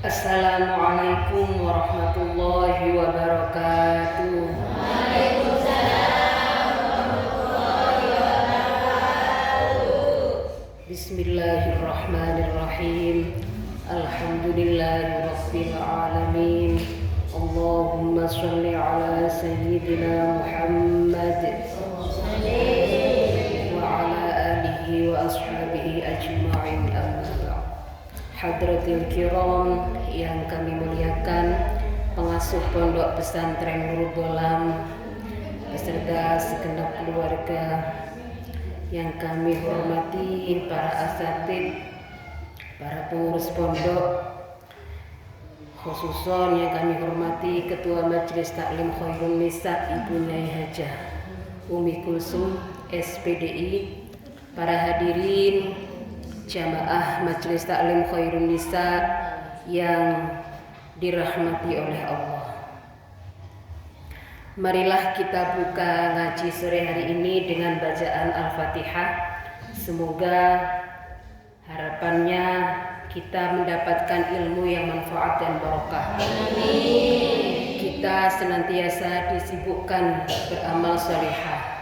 Assalamualaikum warahmatullahi wabarakatuh. Bismillahirrahmanirrahim. Alhamdulillahi rabbil alamin. Allahumma sholli ala sayyidina Muhammad wa ala alihi wa ashabihi ajma'in. Hadratil kiram yang kami muliakan, pengasuh pondok pesantren Nurul Bolam beserta segenap keluarga yang kami hormati, para asatid, para pengurus pondok, khususnya yang kami hormati Ketua Majelis Taklim Khairun Nisa Ibu Nyai Hajah Umi Kulsum SPDI, para hadirin jamaah Majelis Taklim Khairun Nisa yang dirahmati oleh Allah. Marilah kita buka ngaji sore hari ini dengan bacaan Al-Fatihah. Semoga harapannya kita mendapatkan ilmu yang manfaat dan barokah. Kita senantiasa disibukkan beramal salihah.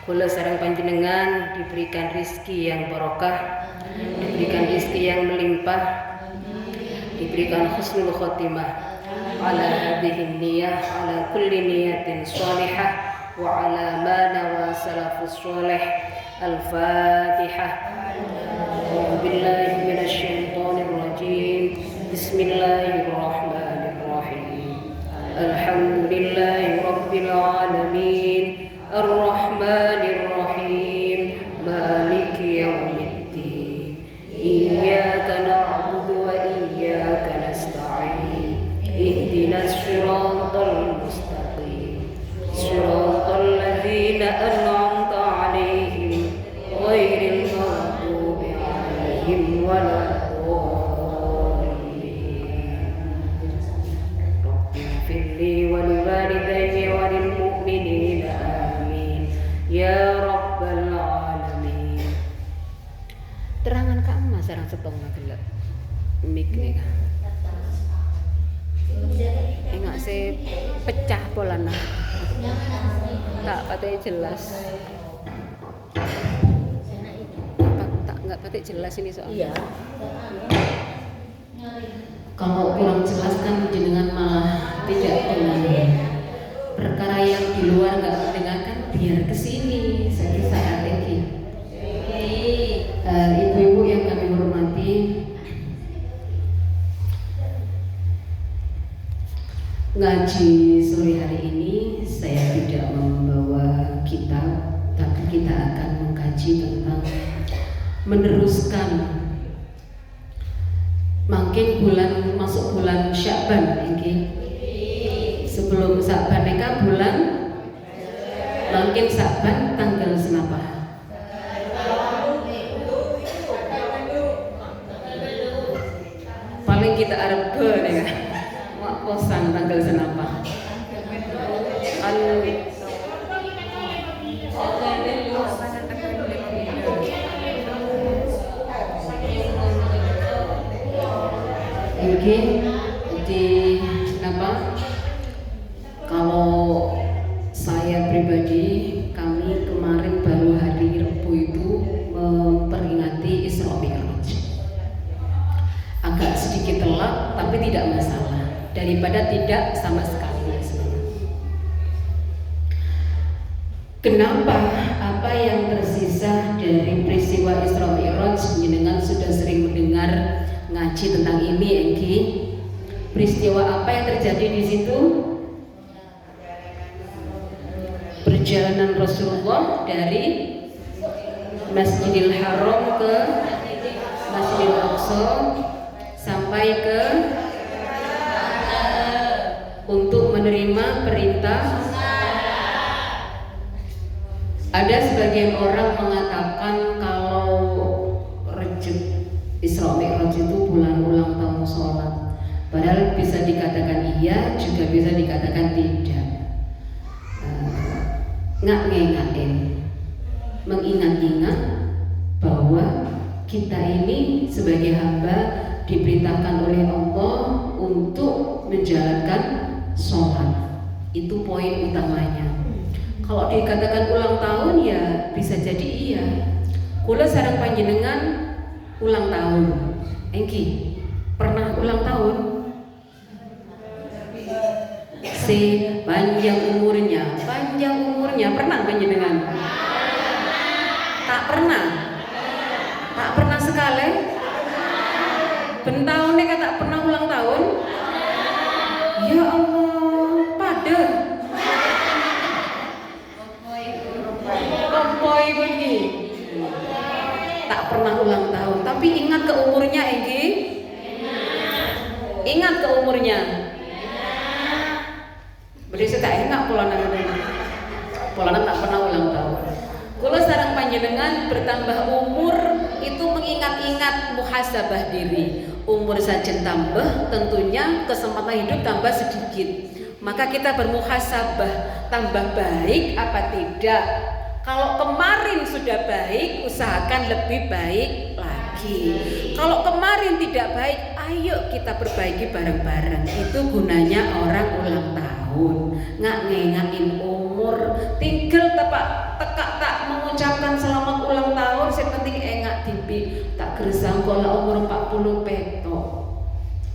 Kula sareng panjenengan diberikan rizki yang barokah, diberikan rizki yang melimpah, diberikan husnul khotimah ala hadhihi niyah, ala kulli niyatin shalihah wa ala ma nawa salafus shalih. Al-Fatihah. Billahi minasyaitonir rajim. Bismillahirrahmanirrahim. Alhamdulillahi rabbil alamin. Ar-Rahmanir Rahim. Maliki yaumiddin. Iyyaka na'budu wa iyyaka nasta'in. Ihdinas siratal mustaqim. Siratal ladzina an'amta 'alaihim ghairil maghdubi 'alaihim waladdallin. Rabbighfirli wa liwalidayya wa lil mu'minina ya Rabbal Alamin. Terangan ka emas sareng setong gelek mik nih. Enggak se pecah polana. Tak patih jelas. Tak enggak patih jelas ini soalnya. Iya. Kalau kurang jelas kan jenengan malah tidak dengar. Perkara yang di luar nggak mendengarkan biar kesini saya lagi. Ibu-ibu yang kami hormati, ngaji sore hari ini saya tidak membawa kitab, tapi kita akan mengkaji tentang meneruskan. Makin masuk bulan Sya'ban ini. Sebelum Sya'ban mereka bulan makin Sya'ban tanggal senapa? Paling kita arep ke nih kan. Wak kosan tanggal senapa? Mungkin di apa? Kalau saya pribadi, kami kemarin baru hari Rabu itu memperingati Isra Mi'raj. Agak sedikit telat, tapi tidak masalah. Daripada tidak sama sekali. Kenapa? Apa yang tersisa dari peristiwa Isra Mi'raj? Jenengan sudah sering mendengar ngaji tentang ini, Engki. Peristiwa apa yang terjadi di situ? Perjalanan Rasulullah dari Masjidil Haram ke Masjidil Aqsa sampai ke untuk menerima perintah. Ada sebagian orang mengatakan kalau Rejab Isra Mi'raj itu bulan ulang tahun sholat. Padahal bisa dikatakan iya, juga bisa dikatakan tidak. Ngain, mengingat-ingat bahwa kita ini sebagai hamba diperintahkan oleh Allah untuk menjalankan sholat. Itu poin utamanya. Kalau dikatakan ulang tahun ya bisa jadi iya. Kula sareng panjenengan ulang tahun. Engki pernah ulang tahun? Panjang umurnya pernah panjenengan? Tak pernah sekali. Bentahunnya kata pernah ulang tahun? Ya Allah, pada kompoi begini. Tak pernah ulang tahun, tapi ingat ke umurnya Enggi? Ingat ke umurnya? Beri suka ingat polanan tak pernah ulang tahun. Kula sareng panjenengan bertambah umur itu mengingat-ingat muhasabah diri. Umur saja tambah, tentunya kesempatan hidup tambah sedikit. Maka kita bermuhasabah, tambah baik apa tidak? Kalau kemarin sudah baik, usahakan lebih baik lagi. Kalau kemarin tidak baik, ayo kita perbaiki bareng-bareng. Itu gunanya orang ulang tahun. Nggak ngengakin umur, tinggal tekak tak mengucapkan selamat ulang tahun. Yang penting engak tipi tak gersang kalau umur 40 petok.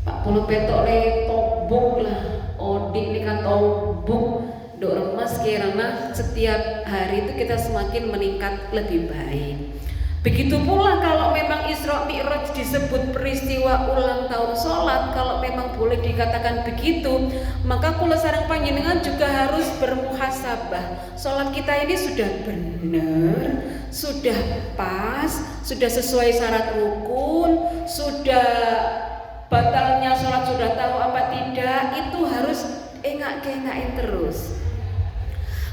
40 petok le tobuk lah. Odik ni kan tobuk. Dok remas karena setiap hari itu kita semakin meningkat lebih baik. Begitu pula kalau memang Isra Mi'raj disebut peristiwa ulang tahun sholat, kalau memang boleh dikatakan begitu, maka kula sareng panjenengan juga harus bermuhasabah. Sholat kita ini sudah benar, sudah pas, sudah sesuai syarat rukun, sudah batalnya sholat sudah tahu apa tidak, itu harus engak-engakin terus.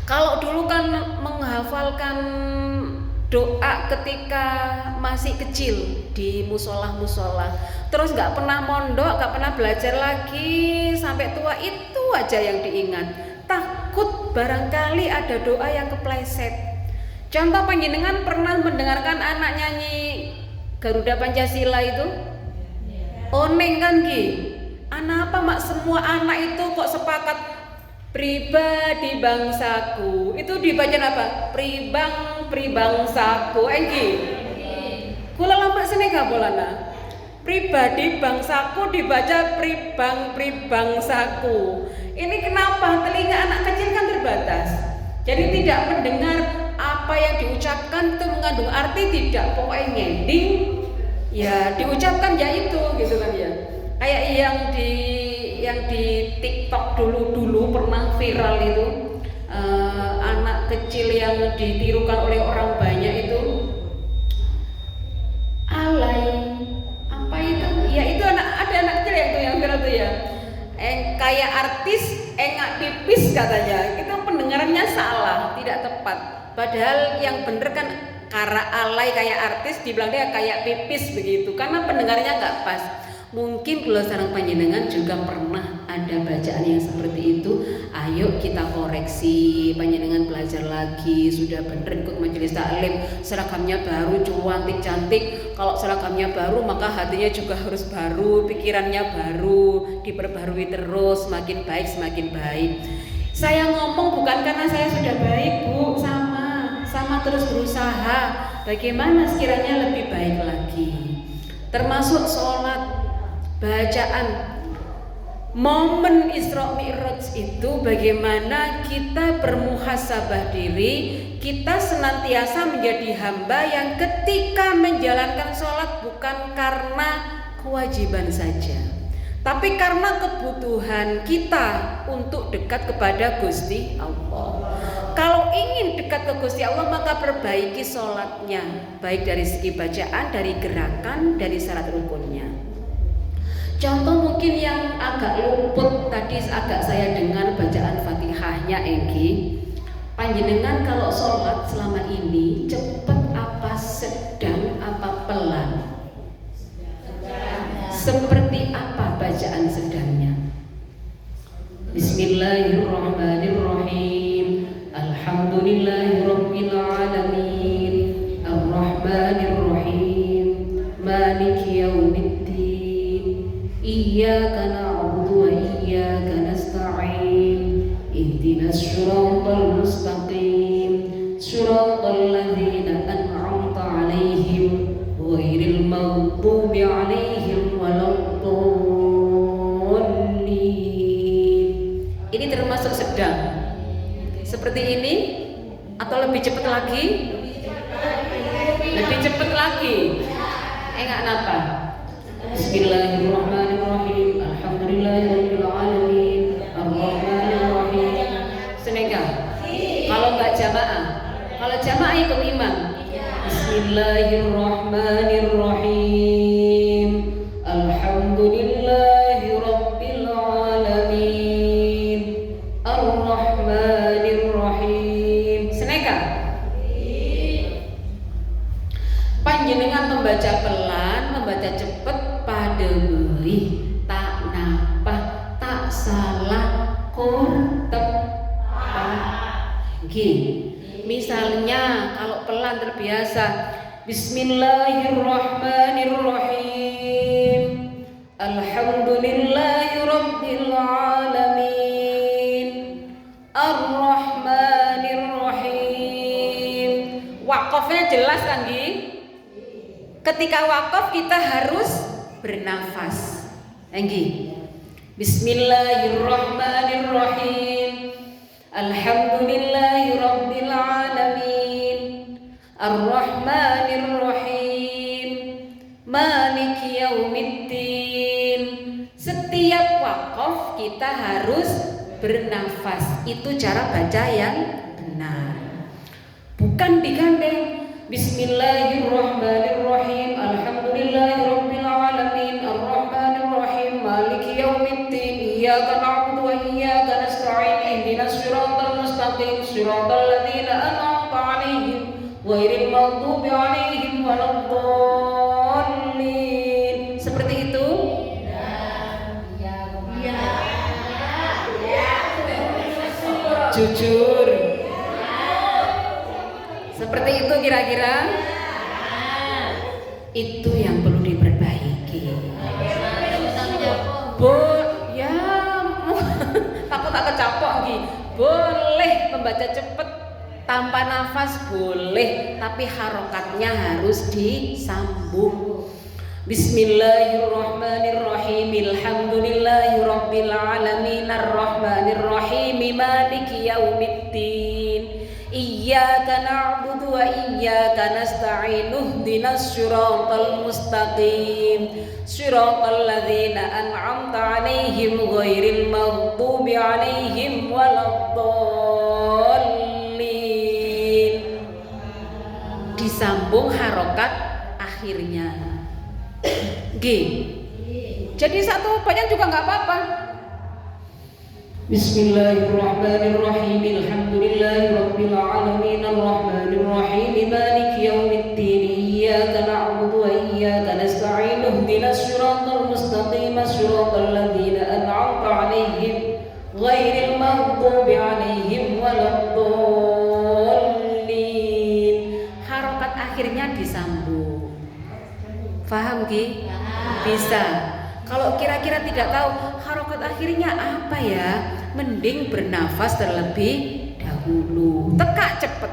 Kalau dulu kan menghafalkan doa ketika masih kecil di musola, terus nggak pernah mondok, nggak pernah belajar lagi sampai tua, itu aja yang diingat. Takut barangkali ada doa yang kepleset. Contoh panjenengan pernah mendengarkan anak nyanyi Garuda Pancasila itu? Oneng kan Ki? Anak apa mak, semua anak itu kok sepakat pribadi bangsaku. Itu dibaca apa? Pribangsaku. Engki. Kula lampak sini gak bolana. Pribadi bangsaku dibaca pribangsaku. Ini kenapa? Telinga anak kecil kan terbatas. Jadi tidak mendengar apa yang diucapkan itu mengandung arti tidak. Pokoknya ngending ya diucapkan ya itu gitu kan ya. Kayak yang di TikTok dulu pernah viral itu, anak kecil yang ditirukan oleh orang banyak itu alay apa itu ya, itu ada anak kecil yang viral itu ya, kayak artis engak pipis katanya. Itu pendengarannya salah, tidak tepat, padahal yang bener kan karena alay kayak artis dibilang dia kayak pipis begitu, karena pendengarnya nggak pas. Mungkin kalau sareng panjenengan juga pernah ada bacaan yang seperti itu. Ayo kita koreksi, panjenengan belajar lagi, sudah bener ikut majelis taklim, seragamnya baru, cantik. Kalau seragamnya baru maka hatinya juga harus baru, pikirannya baru, diperbarui terus, semakin baik. Saya ngomong bukan karena saya sudah baik Bu, sama terus berusaha bagaimana sekiranya lebih baik lagi. Termasuk sholat, bacaan, momen Isra Mi'raj itu bagaimana kita bermuhasabah diri, kita senantiasa menjadi hamba yang ketika menjalankan sholat bukan karena kewajiban saja, tapi karena kebutuhan kita untuk dekat kepada Gusti Allah. Kalau ingin dekat ke Gusti Allah maka perbaiki sholatnya, baik dari segi bacaan, dari gerakan, dari syarat rukunnya. Contoh mungkin yang agak luput tadi agak saya dengar bacaan Fatihahnya Enggi. Panjenengan kalau sholat selama ini cepet apa sedang apa pelan? Seperti apa bacaan sedangnya? Bismillahirrahmanirrahim. Alhamdulillahirabbil alamin. Arrahmanirrahim. Maliki yaumiddin. إياك نعبد وإياك نستعين اهدنا الصراط المستقيم صراط الذين أنعمت عليهم غير المغضوب عليهم ولا الضالين. Ini termasuk sedang. Seperti ini atau lebih cepat lagi? Lebih cepat lagi. Enggak napa? Bismillahirrahmanirrahim. Alhamdulillahirabbil alamin. Arrahmanirrahim. Senega. Kalau enggak jamaah. Kalau jamaah ikut imam. Bismillahirrahmanirrahim. Alhamdulillahirabbil alamin. Arrahmanirrahim. Senega. Panjenengan membaca pelan, membaca cepet pada beri tak napa tak salah kortep misalnya kalau pelan terbiasa Bismillahirrahmanirrahim Alhamdulillahirabbil alamin Arrahmanirrahim. Wakofnya jelas kan Gi? Ketika wakaf kita harus bernafas. Enggi. Bismillahirrahmanirrahim. Alhamdulillahirabbil alamin. Arrahmanirrahim. Maliki yaumiddin. Setiap wakaf kita harus bernafas. Itu cara baca yang benar. Bukan digandeng. Bismillahirrahmanirrahim. Alhamdulillahirabbil alamin. Arrahmanirrahim. Maliki yaumiddin. Iyyaka na'budu wa iyyaka nasta'in. Ihdinas siratal mustaqim. Siratal ladzina an'amta 'alaihim ghairil maghdubi 'alaihim waladdallin. Seperti itu? Jujur. Seperti itu kira-kira? Itu yang perlu diperbaiki. Ya, takut tak kecapok Gi. Boleh membaca cepat tanpa nafas boleh, tapi harokatnya harus disambung. Bismillahirrahmanirrahim. Alhamdulillahirabbil alamin. Arrahmanirrahim. Maliki yaumiddin. Iyyaka na'budu wa iyyaka nasta'in. Ihdinas siratal mustaqim. Siratal ladzina an'amta 'alaihim ghairil maghdubi 'alaihim waladdallin. Disambung harokat akhirnya. G. Jadi satu banyak juga enggak apa-apa. Bismillahirrahmanirrahim. Alhamdulillahirabbil alamin. Arrahmanirrahim. Maliki yaumiddin. Iyyaka na'budu wa iyyaka nasta'in. Ihdinas siratal mustaqim. Siratal ladzina an'amta 'alaihim ghairil maghdubi 'alaihim waladdallin. Harokat akhirnya disambung. Paham Ki? Bisa. Kalau kira-kira tidak tahu harokat akhirnya apa ya, mending bernafas terlebih dahulu. Tekak cepet.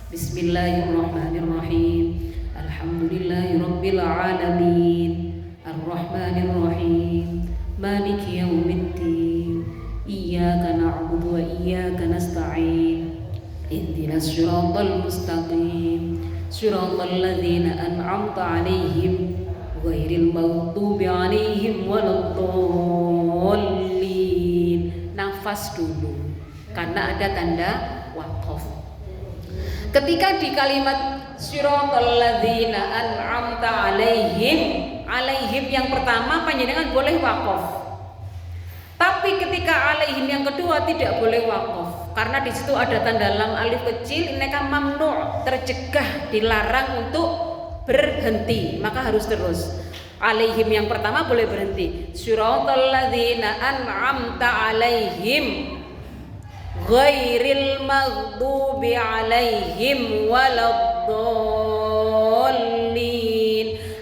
Bismillahirrahmanirrahim. Alhamdulillahirabbil alamin. Arrahmanirrahim. Maliki yaumiddin. Iyyaka na'budu wa iyyaka nasta'in. Ihdinas siratal mustaqim. Siratal ladzina an'amta 'alaihim ghairil maghdubi 'alaihim waladdallin. Nafas dulu karena ada tanda waqaf. Ketika di kalimat siratal ladzina an'amta 'alaihim, alaihim yang pertama panjenengan boleh waqaf. Tapi ketika alaihim yang kedua tidak boleh waqaf karena di situ ada tanda lam alif kecil, ini kan mamnu', tercegah, dilarang untuk berhenti, maka harus terus. Alaihim yang pertama boleh berhenti. Siratal ladzina an'amta alaihim ghairil maghdubi alaihim waladdallin.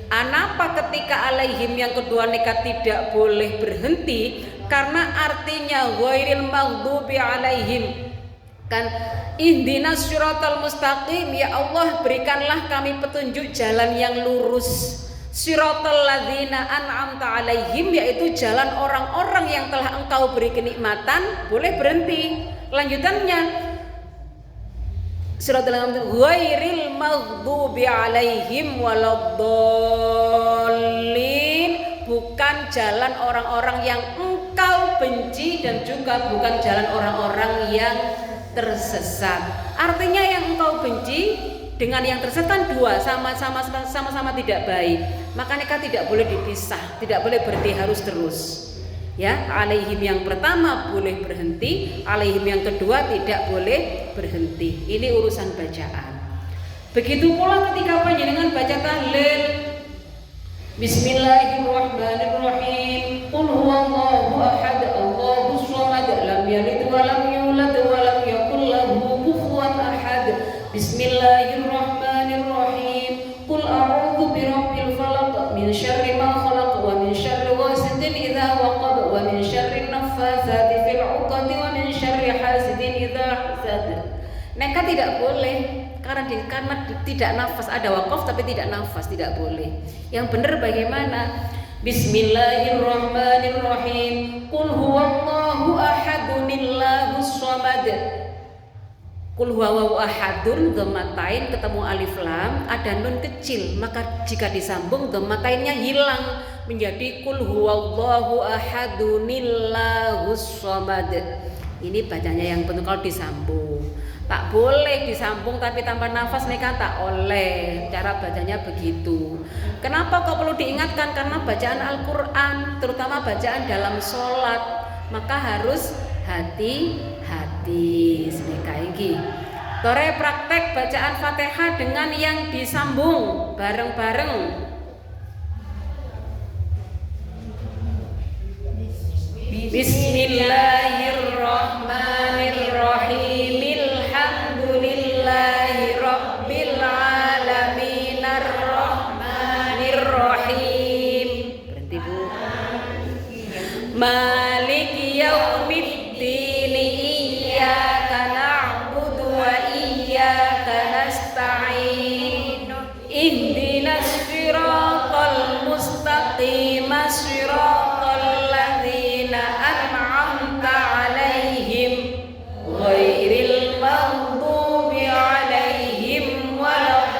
Anapa ketika alaihim yang kedua nikah tidak boleh berhenti? Karena artinya ghairil maghdubi alaihim, kan ihdinas syiratal mustaqim, ya Allah berikanlah kami petunjuk jalan yang lurus. Syiratal ladzina an'amta alaihim, yaitu jalan orang-orang yang telah engkau beri kenikmatan. Boleh berhenti. Lanjutannya syiratal ladzina ghairil maghdubi alaihim waladdallin, bukan jalan orang-orang yang engkau benci dan juga bukan jalan orang-orang yang tersesat. Artinya yang engkau benci dengan yang tersesat dua sama-sama tidak baik. Maka nikah tidak boleh dipisah, tidak boleh berhenti, harus terus. Ya, alaihim yang pertama boleh berhenti, alaihim yang kedua tidak boleh berhenti. Ini urusan bacaan. Begitu pula ketika panjenengan baca tahlil, Bismillahirrahmanirrahim. Qul huwallahu ahad, Allahus samad, lam yalid wa lam yulad wa lam yakul lahu kufuwan ahad. Bismillahirrahmanirrahim. Qul a'udzu birabbil falaq min syarri ma khalaq wa min syarri ghasidin idza waqab wa min syarri naffatsati fil 'uqad wa min syarri hasidin idza hasad. Neka tidak boleh karena tidak nafas, ada wakaf tapi tidak nafas, tidak boleh. Yang benar bagaimana? Bismillahirrahmanirrahim. Qul huwallahu ahadunillahus samad. Qul huwallahu ahadun, dhammatain ketemu alif lam, ada nun kecil, maka jika disambung dhammatainnya hilang menjadi qul huwallahu ahadunillahus samad. Ini bacanya yang benar kalau disambung. Tak boleh disambung tapi tanpa nafas nikah tak oleh. Cara bacanya begitu. Kenapa kok perlu diingatkan? Karena bacaan Al-Quran, terutama bacaan dalam sholat, maka harus hati-hati. Senika iki. Tore praktek bacaan Fatihah dengan yang disambung bareng-bareng. Bismillahirrahmanirrahim. Alhamdulillahi rabbil alamin arrahmanirrahim. Berhenti Bu. Maliki yaumiddin, iyyaka na'budu wa iyyaka nasta'in. Ihdinas siratal mustaqim, siratal ladzina an'amta 'alaihim ghairil maghdubi 'alaihim waladdallin.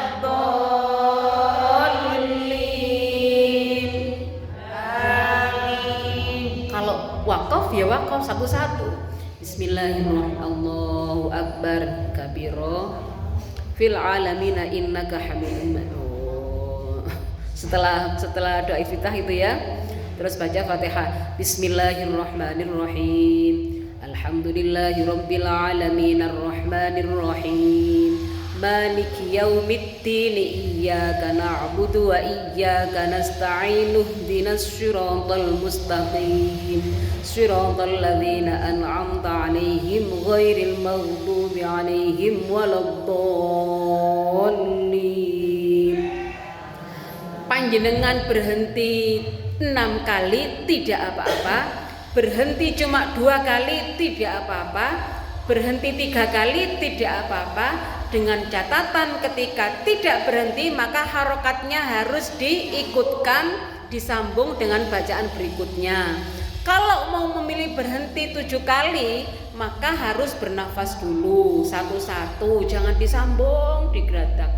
Amin. Kalau wakaf ya wakaf satu-satu. Bismillahirrahmanirrahim. Allahu akbar kabira fil alamin innaka hamidum majid. Setelah doa iftitah itu ya, terus baca Fatihah. Bismillahirrahmanirrahim. Alhamdulillahirabbil alamin arrahmanirrahim. Maliki yaumiddin, iyyaka na'budu wa iyyaka nasta'in. Ihdinas siratal mustaqim, siratal ladzina an'amta 'alaihim ghairil maghdubi 'alaihim waladdallin. Panjenengan berhenti 6 kali tidak apa-apa, berhenti cuma 2 kali tidak apa-apa, berhenti 3 kali tidak apa-apa. Dengan catatan ketika tidak berhenti maka harokatnya harus diikutkan, disambung dengan bacaan berikutnya. Kalau mau memilih berhenti 7 kali maka harus bernafas dulu satu-satu, jangan disambung, digeratak.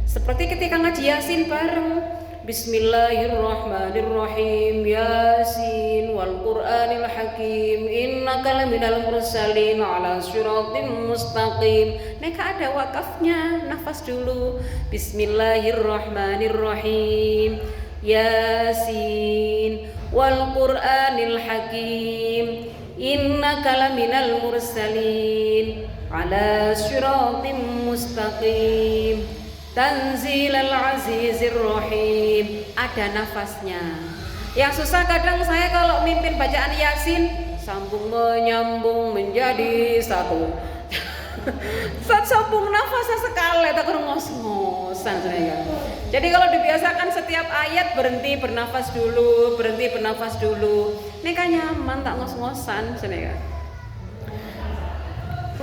Seperti ketika ngaji Yasin bareng. Bismillahirrahmanirrahim. Yasin wal Qur'anil Hakim, innaka laminal mursalin ala siratim mustaqim. Neka ada wakafnya, nafas dulu. Bismillahirrahmanirrahim. Yasin wal Qur'anil Hakim, innaka laminal mursalin ala siratim mustaqim. Tanzilal Azizir Rahim, ada nafasnya. Yang susah kadang saya kalau mimpin bacaan Yasin sambung menyambung menjadi satu. Sat sambung nafas sekali tak ngos-ngosan sebenarnya. Jadi kalau dibiasakan setiap ayat berhenti bernafas dulu, berhenti bernafas dulu. Ini kan nyaman tak ngos-ngosan sebenarnya.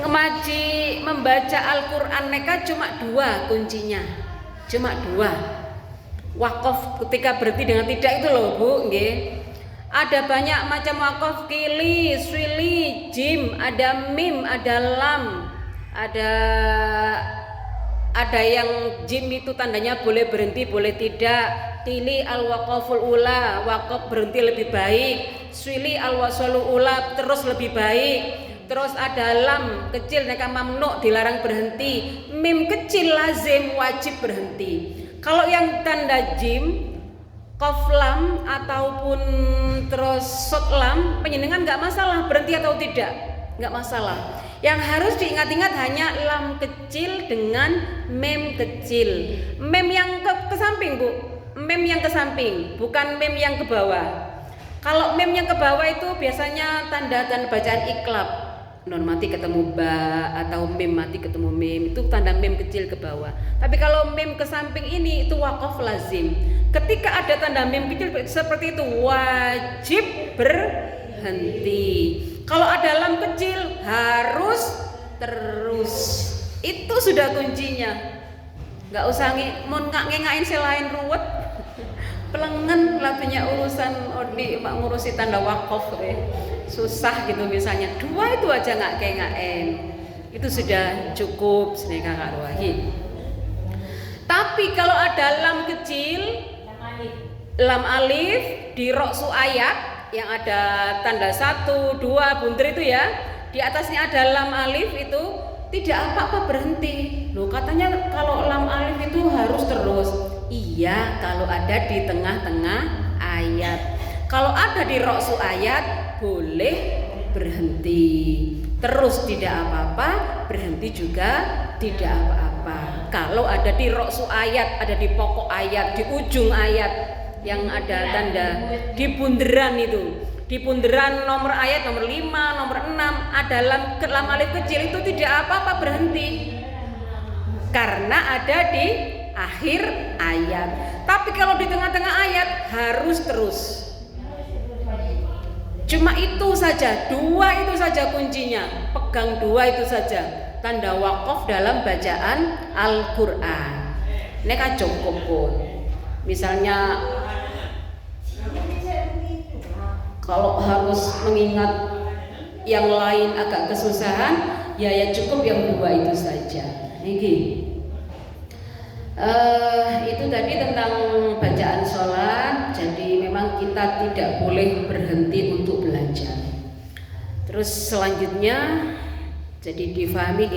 Ngemaji membaca Al-Qur'an mereka cuma 2 kuncinya. Cuma 2. Wakaf ketika berhenti dengan tidak itu loh, Bu, nggih. Ada banyak macam wakaf, kili, swili, jim, ada mim, ada lam. Ada yang jim itu tandanya boleh berhenti, boleh tidak. Tili al-waqaful ula, wakaf berhenti lebih baik. Swili al-wasalul ula, terus lebih baik. Terus ada lam kecil neka mamnu dilarang berhenti. Mim kecil lazim wajib berhenti. Kalau yang tanda jim, qaf lam ataupun terus sod lam, penjenengan nggak masalah berhenti atau tidak, nggak masalah. Yang harus diingat-ingat hanya lam kecil dengan mem kecil. Mem yang ke samping, Bu. Mem yang ke samping, bukan mem yang ke bawah. Kalau mem yang ke bawah itu biasanya tanda bacaan iklab. Non mati ketemu ba atau mem mati ketemu mem, itu tanda mem kecil ke bawah. Tapi kalau mem ke samping ini itu wakaf lazim. Ketika ada tanda mem kecil seperti itu wajib berhenti. Kalau ada lam kecil harus terus. Itu sudah kuncinya. Nggak usah ngengain selain ruwet. Pelengen labinya urusan odi mak ngurusi tanda wakaf susah gitu misalnya. 2 itu aja nggak kengain. Itu sudah cukup sebenarnya Kakak Ruwahi. Tapi kalau ada lam kecil, lam alif di roksu ayat yang ada tanda 1, 2 buntir itu ya, di atasnya ada lam alif itu tidak apa-apa berhenti. Loh katanya kalau lam alif itu harus terus. Iya kalau ada di tengah-tengah ayat. Kalau ada di roksu ayat boleh berhenti. Terus tidak apa-apa, berhenti juga tidak apa-apa. Kalau ada di roksu ayat, ada di pokok ayat, di ujung ayat yang ada tanda di bunderan itu, di bunderan nomor ayat nomor 5, nomor 6 ada lam alif kecil itu tidak apa-apa berhenti karena ada di akhir ayat. Tapi kalau di tengah-tengah ayat harus terus. Cuma itu saja, 2 itu saja kuncinya. Pegang 2 itu saja. Tanda wakaf dalam bacaan Al-Qur'an. Ini kan cukup pun. Misalnya kalau harus mengingat yang lain agak kesusahan, ya cukup yang 2 itu saja. Ini. Itu tadi tentang bacaan sholat. Jadi memang kita tidak boleh berhenti untuk belajar. Terus selanjutnya, jadi difahami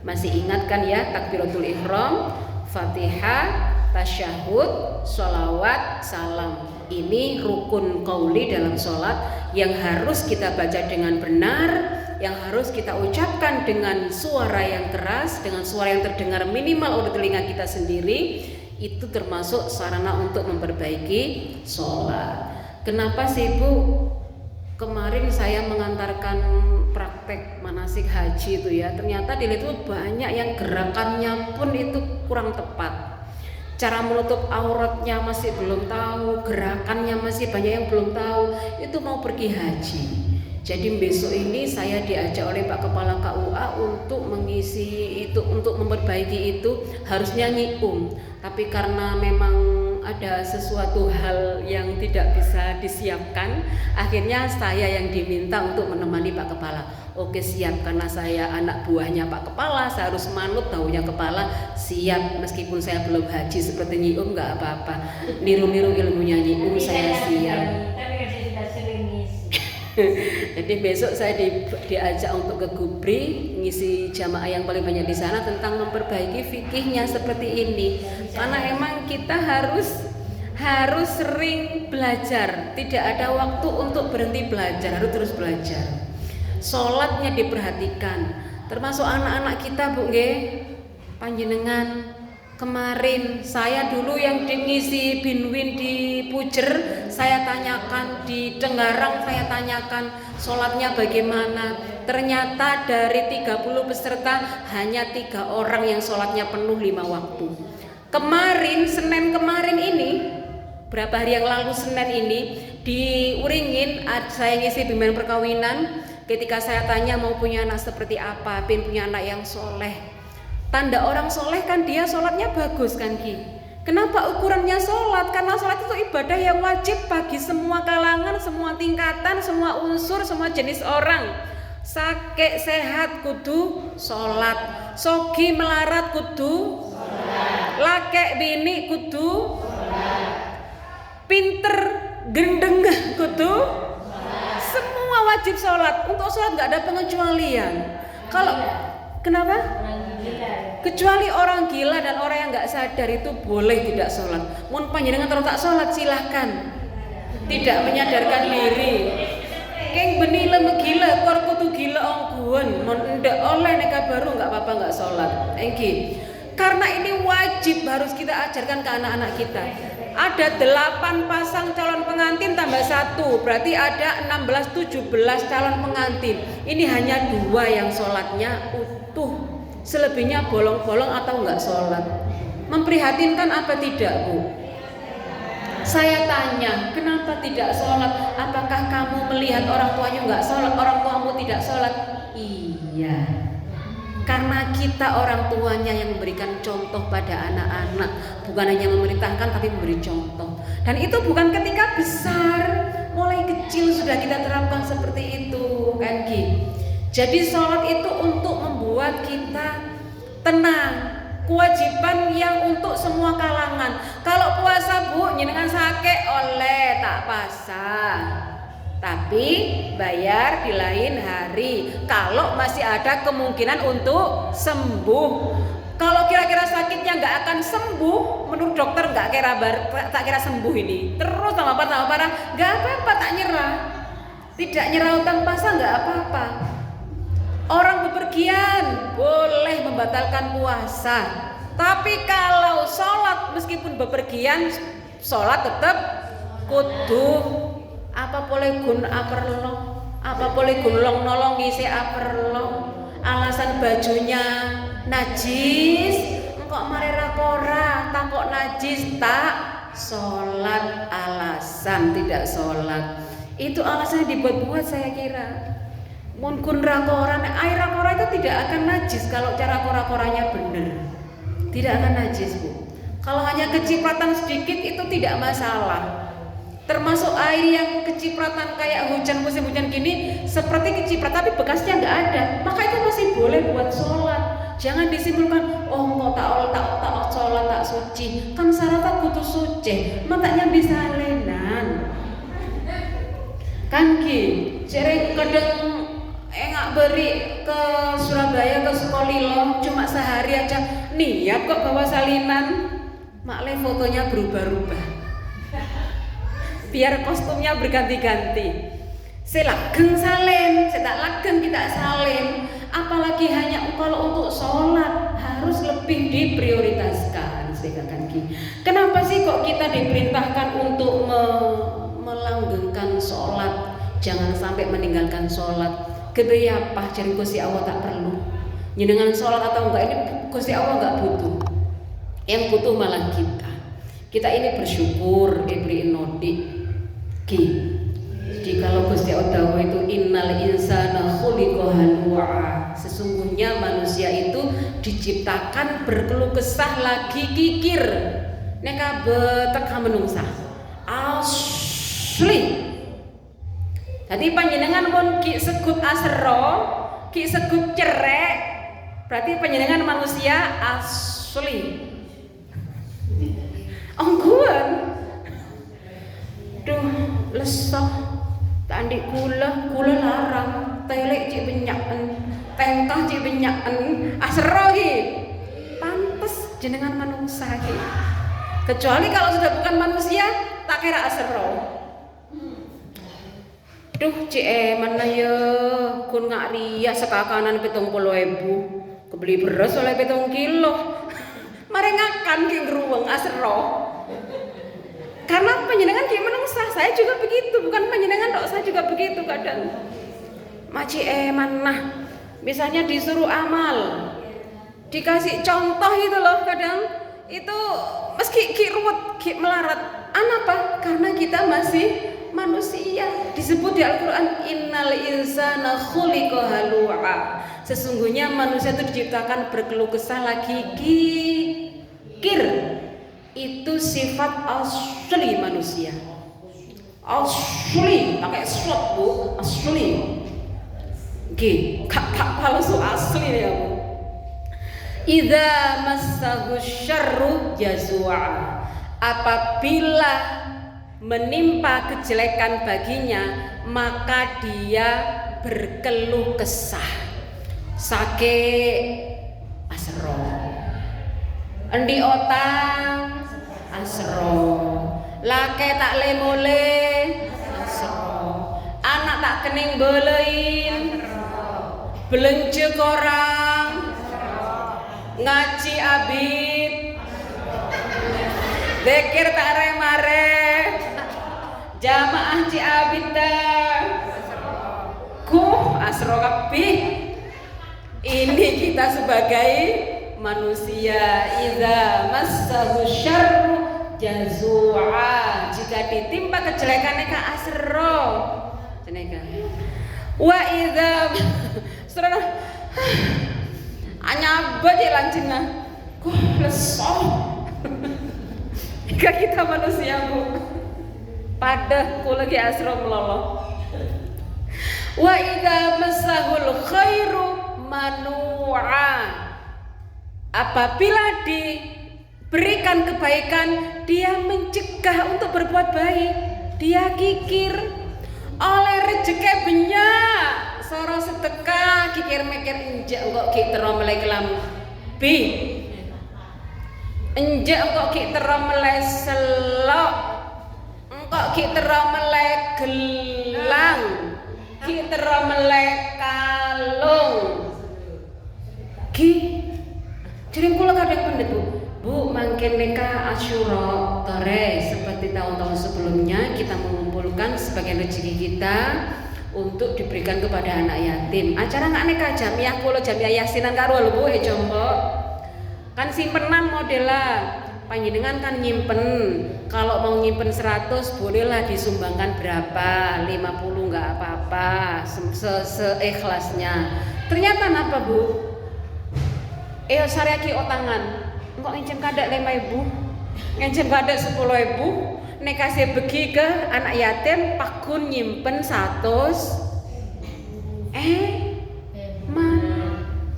masih ingatkan ya takbiratul ihram, Fatihah, tasyahud, sholawat, salam. Ini rukun qauli dalam sholat yang harus kita baca dengan benar, yang harus kita ucapkan dengan suara yang keras, dengan suara yang terdengar minimal oleh telinga kita sendiri. Itu termasuk sarana untuk memperbaiki sholat. Kenapa sih Bu? Kemarin saya mengantarkan praktek manasik haji itu ya, ternyata dilihat itu banyak yang gerakannya pun itu kurang tepat. Cara menutup auratnya masih belum tahu, gerakannya masih banyak yang belum tahu. Itu mau pergi haji. Jadi besok ini saya diajak oleh Pak Kepala KUA untuk mengisi itu, untuk memperbaiki itu, harusnya nyium. Tapi karena memang ada sesuatu hal yang tidak bisa disiapkan, akhirnya saya yang diminta untuk menemani Pak Kepala. Oke siap, karena saya anak buahnya Pak Kepala, saya harus manut tahunya Kepala. Siap, meskipun saya belum haji seperti nyium nggak apa-apa. Niru-niru ilmunya nyium saya siap. Jadi besok saya diajak untuk ke Gubri ngisi jamaah yang paling banyak di sana tentang memperbaiki fikihnya seperti ini. Karena emang kita harus sering belajar, tidak ada waktu untuk berhenti belajar, harus terus belajar. Sholatnya diperhatikan, termasuk anak-anak kita Bu nggih, panjenengan Kemarin saya dulu yang ngisi binwin di Pujer, saya tanyakan, di Tenggarang saya tanyakan sholatnya bagaimana. Ternyata dari 30 peserta hanya 3 orang yang sholatnya penuh 5 waktu. Kemarin, Senin kemarin ini, berapa hari yang lalu Senin ini, di Uringin saya ngisi bimbingan perkawinan. Ketika saya tanya mau punya anak seperti apa, pengen punya anak yang soleh. Tanda orang soleh kan dia sholatnya bagus kan Ki. Kenapa ukurannya sholat? Karena sholat itu ibadah yang wajib bagi semua kalangan, semua tingkatan, semua unsur, semua jenis orang. Sakit sehat kudu sholat, sogi melarat kudu sholat, lakek bini kudu sholat, pinter gendeng kudu sholat. Semua wajib sholat. Untuk sholat nggak ada pengecualian. Kalau kenapa? Kecuali orang gila dan orang yang nggak sadar itu boleh tidak sholat. Mun panjenengan terus tak sholat silahkan. Tidak menyadarkan diri. Keng benile megila, kor kutu gila ongguan. Mun ndak oleh neka baru nggak apa-apa nggak sholat. Engki. Karena ini wajib harus kita ajarkan ke anak-anak kita. Ada 8 pasang calon pengantin tambah 1, berarti ada 16-17 calon pengantin. Ini hanya 2 yang sholatnya utuh. Selebihnya bolong-bolong atau enggak sholat. Memprihatinkan apa tidak, Bu? Saya tanya, kenapa tidak sholat? Apakah kamu melihat orang tuanya enggak sholat, orang tuamu tidak sholat? Iya. Karena kita orang tuanya yang memberikan contoh pada anak-anak, bukan hanya memerintahkan tapi memberi contoh. Dan itu bukan ketika besar, mulai kecil sudah kita terapkan seperti itu, kan Ki? Jadi sholat itu untuk membuat kita tenang, kewajiban yang untuk semua kalangan. Kalau puasa Bu, jenengan sakit oleh tak pasah, tapi bayar di lain hari. Kalau masih ada kemungkinan untuk sembuh. Kalau kira-kira sakitnya nggak akan sembuh, menurut dokter nggak kira sembuh ini, terus tambah parah, nggak apa-apa, tak nyerah. Tidak nyerah utang puasa nggak apa-apa. Orang bepergian boleh membatalkan puasa, tapi kalau sholat meskipun bepergian, sholat tetap kudu. Apa boleh gun aperlo, apa boleh gunlong nolong ngisi aperlo. Alasan bajunya najis, engkau mari rapora, takok najis tak sholat, alasan tidak sholat. Itu alasannya dibuat-buat saya kira. Mungkin rakora, air rakora itu tidak akan najis kalau cara kora-koranya benar. Tidak akan najis, Bu. Kalau hanya kecipratan sedikit itu tidak masalah. Termasuk air yang kecipratan kayak hujan, musim hujan gini, seperti keciprat tapi bekasnya nggak ada, maka itu masih boleh buat sholat. Jangan disimpulkan, oh kok tak sholat tak suci, kan syaratnya kudu suci, matanya bisa lenan. Kan Ki, cereng kadang nggak beri ke Surabaya ke Sukolilo cuma sehari aja niat kok bawa salinan, maklum fotonya berubah-ubah biar kostumnya berganti-ganti. Saya lageng salin, saya tak lageng tidak salin. Apalagi hanya kalau untuk sholat harus lebih diprioritaskan. Saya katakan gini, kenapa sih kok kita diperintahkan untuk melanggengkan sholat? Jangan sampai meninggalkan sholat. Gede apa jadi Gusti Allah tak perlu. Jenengan sholat atau enggak ini Gusti Allah enggak butuh. Yang butuh malah kita. Kita ini bersyukur diberi nodi. Ki. Jadi kalau Gusti Allah itu innal insana khuliqa halu'a. Sesungguhnya manusia itu diciptakan berkeluh kesah lagi kikir. Nek kabeh teka menungsa. Asli. Jadi panjenengan pun ki segut asro, ki segut cerek, berarti panjenengan manusia asli. Ongguan, duh lesah, tandik kula larang, telek cik benyaken, tengkah cik benyaken, asro ki, pantes jenengan manusia ki. Kecuali kalau sudah bukan manusia, tak kira asro. Duh cik mana ya kun ngak ria sekakanan 70.000 kebeli beras oleh 7 kilo. Mari marengakan ki ngruweng asro. Karena panjenengan ki menungsa, saya juga begitu, bukan panjenengan tok, saya juga begitu kadang. Maci manah. Misalnya disuruh amal, dikasih contoh itu loh kadang itu meski ki ruwet, ki melarat. Kenapa? Karena kita masih manusia. Disebut di Al-Qur'an innal insana khuliqa halu'a. Sesungguhnya manusia itu diciptakan berkeluh kesah lagi kikir. Itu sifat asli manusia. Asli, pakai slot Bu, asli. Tak palsu asli ya Bu. Idza massahu syarru jazua. Apabila menimpa kejelekan baginya, maka dia berkeluh kesah. Sakit asro. Endi otang asro. Lake tak lemole asro. Anak tak kening belein. Belenje korang. Ngaji abid. Zikir tak remare. Jamaah ci abid asro kabeh. Ini kita sebagai manusia. Idza massahu syarru jazua. Jika ditimpa kejelekannya ka asro. Jeneka. Wa idza surah anyabet ya lanjengna. Leso. Jika kita manusia Bu, pada kula ki asro melolo. Wa idza massahul khairu manu'a. Apabila diberikan kebaikan, dia mencegah untuk berbuat baik. Dia kikir. Oleh rezeki banyak, soro sedekah kikir mikir enjek kok ki tero melek lambi. Enjek kok ki tero melek selok. Engkok ki tero melek gelang. Ki tero melek kalung. Ki jadi kula kadang pendet Bu, mangken neka Asyura tore seperti tahun-tahun sebelumnya kita mengumpulkan sebagian rezeki kita untuk diberikan kepada anak yatim. Acara nggak neka jamiah kula jamiah yasinan karo lho Bu, jombo. Kan simpenan modelah. Panjenengan kan nyimpen. Kalau mau nyimpen 100 bolehlah disumbangkan berapa? 50 nggak apa-apa, seikhlasnya. Ternyata apa Bu? Sareki otangan. Engkok ngencem kadak 5.000, ngencem kadak 10.000, nek kasih begi ke anak yatim pakun nyimpen 100.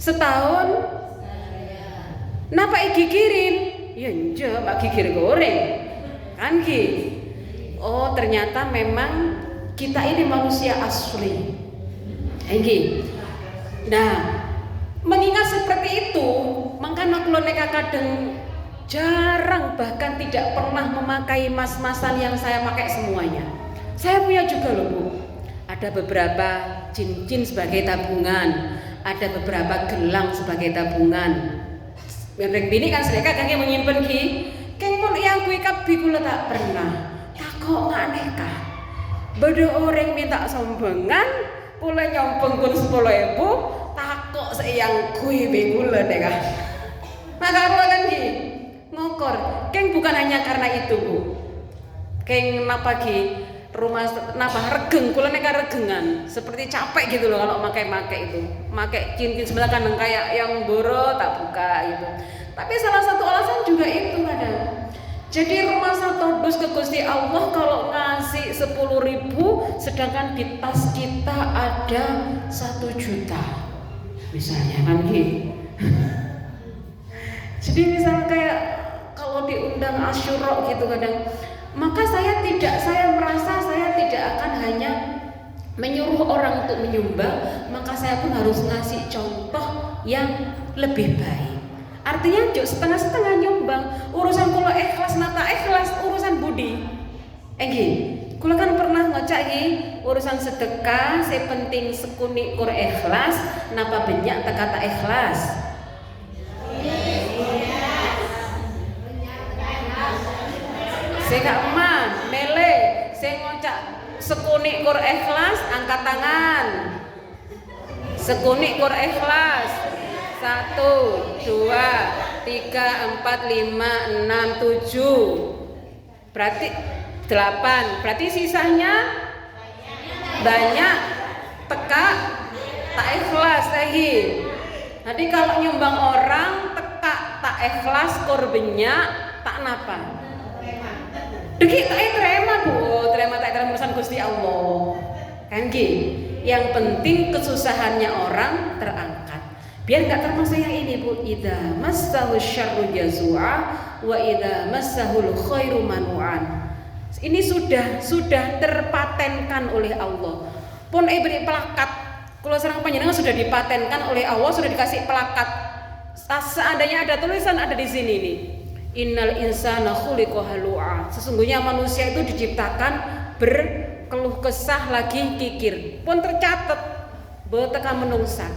Setahun napa iki kirim? Ya nje mbak gigir goreng. Kan ki. Oh, ternyata memang kita ini manusia asli. Nggih. Nah, mengingat seperti itu, makanya kula neka kadang jarang bahkan tidak pernah memakai mas-masan yang saya pakai semuanya. Saya punya juga loh Bu. Ada beberapa cincin sebagai tabungan, ada beberapa gelang sebagai tabungan. Mereka bini kan mereka kaki menyimpan ki, kengkon yang kui kabi kula tak pernah. Takok nggak neka. Beda orang minta sumbangan, kula nyompong kun 10.000. Takok sayang kui begula deka. Maka kan ki ngokor. Keng bukan hanya karena itu Bu. Keng napa ki rumah napa regeng kula neka regengan. Seperti capek gitu loh kalau makai itu. Makai cincin sebelah kanan kayak yang boro tak buka gitu. Tapi salah satu alasan juga itu kadang. Jadi rumah satu dus ke Gusti Allah kalau ngasih 10.000 sedangkan di tas kita ada 1 juta. Misalnya kan gitu. Jadi misalnya kayak kalau diundang Asyura gitu kadang, maka saya merasa saya tidak akan hanya menyuruh orang untuk menyumbang, maka saya pun harus ngasih contoh yang lebih baik. Artinya juk setengah-setengah nyumbang, urusan kula ikhlas nata ikhlas, urusan budi. Nggih. Kula kan pernah ngocak iki urusan sedekah, sing penting sekuni kur ikhlas, napa banyak kata ikhlas. Sing gak emah, mele, sing ngocak sekunik kur ikhlas, angkat tangan. Sekunik kur ikhlas. 1, 2, 3, 4, 5, 6, 7. Berarti 8. Berarti sisanya banyak tekak tak ikhlas lagi. Nanti kalau nyumbang orang tekak tak ikhlas korbannya tak napa. Deki tak terima Bu, terima tak terima urusan Gusti Allah. Kan gitu. Yang penting kesusahannya orang terangkat. Biar nggak termasuk yang ini Bu. Idza massahu syarru jazua wa idza massahul khairu manu'an. Ini sudah terpatenkan oleh Allah. Pun beri pelakat. Kalau serang panjenengan sudah dipatenkan oleh Allah, sudah dikasih pelakat. Seandainya ada tulisan ada di sini nih. Innal insana khuliqa halu'a. Sesungguhnya manusia itu diciptakan berkeluh kesah lagi kikir. Pun tercatat beteka menungsa.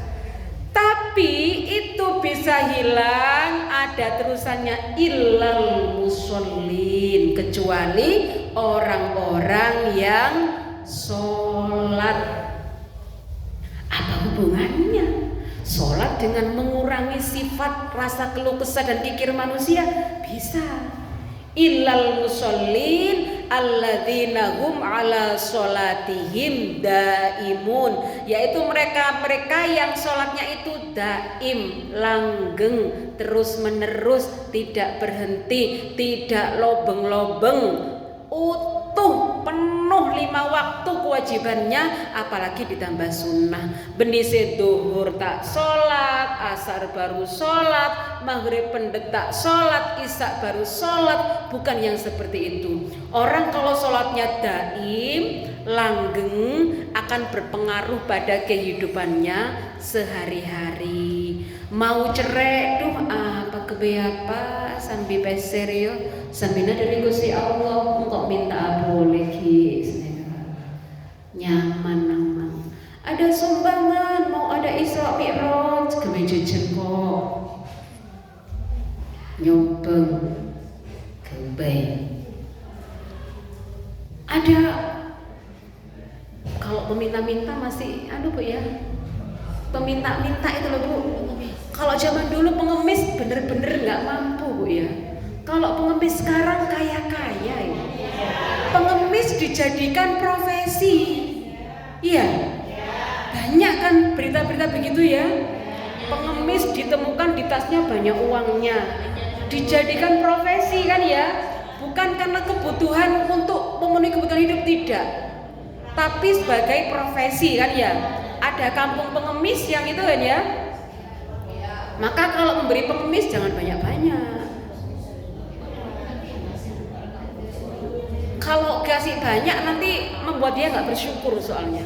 Tapi itu bisa hilang ada terusannya illal musallin, kecuali orang-orang yang sholat. Apa hubungannya sholat dengan mengurangi sifat rasa keluh kesah dan kikir manusia? Bisa. Illal musallin alladzina hum ala sholatihim daimun, yaitu mereka yang sholatnya itu daim, langgeng, terus menerus, tidak berhenti, tidak lobeng-lobeng, utuh penuh 5 waktu kewajibannya, apalagi ditambah sunnah. Benise duhur tak sholat, asar baru sholat, maghrib pendet tak sholat, isya baru sholat. Bukan yang seperti itu. Orang kalau sholatnya daim, langgeng, akan berpengaruh pada kehidupannya sehari-hari. Mau cerai, duh apa kebeapa sambil peser yo, sambil dari Gusti Allah, engkau minta boleh nyaman aman. Ada sumbangan, mau ada Isra Mi'raj, kemejejen kok nyobeng kembali. Ada kalau peminta-minta masih Bu ya, peminta-minta itu loh Bu. Kalau zaman dulu pengemis bener-bener nggak mampu Bu ya. Kalau pengemis sekarang kaya-kaya ya. Pengemis dijadikan profesi. Iya. Banyak kan berita-berita begitu ya. Pengemis ditemukan di tasnya banyak uangnya. Dijadikan profesi kan ya. Bukan karena kebutuhan untuk memenuhi kebutuhan hidup, tidak. Tapi sebagai profesi kan ya. Ada kampung pengemis yang itu kan ya. Maka kalau memberi pengemis jangan banyak-banyak. Kalau kasih banyak nanti membuat dia nggak bersyukur soalnya.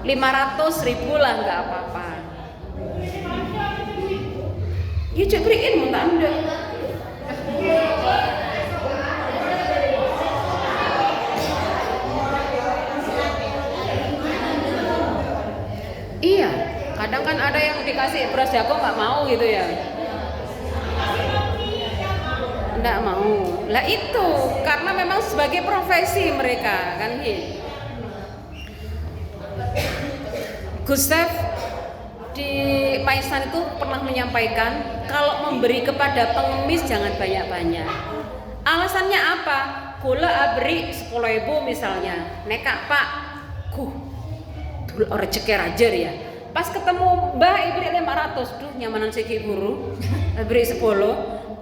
500.000 lah nggak apa-apa. Ya cek beriin mun Anda. Iya, kadang kan ada yang dikasih beras jago nggak mau gitu ya. Nggak mau. Lah itu karena memang sebagai profesi mereka kan gitu. Gustav di Maisan itu pernah menyampaikan kalau memberi kepada pengemis jangan banyak-banyak. Alasannya apa? Kula abri 10.000 misalnya. Nekak Pak, dulu rezeki rajer ya. Pas ketemu Mbak ibri 500, duh nyamanan segi guru. Ibri 10,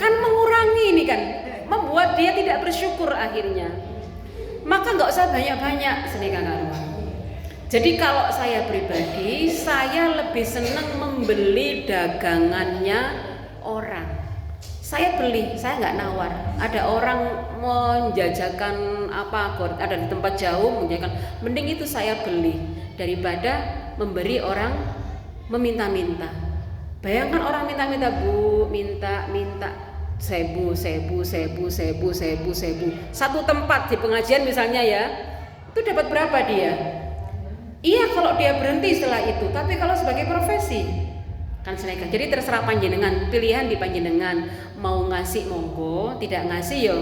kan mengurangi ini kan, membuat dia tidak bersyukur akhirnya. Maka nggak usah banyak-banyak senika karuan. Jadi kalau saya pribadi, saya lebih senang membeli dagangannya orang. Saya beli, saya nggak nawar. Ada orang menjajakan apa, ada di tempat jauh menjajakan, mending itu saya beli daripada memberi orang meminta-minta. Bayangkan orang minta-minta, Bu, minta 1.000. Satu tempat di pengajian misalnya ya, itu dapat berapa dia? Iya kalau dia berhenti setelah itu, tapi kalau sebagai profesi kan seleka. Jadi terserah panjenengan, pilihan di panjenengan. Mau ngasih monggo, tidak ngasih yo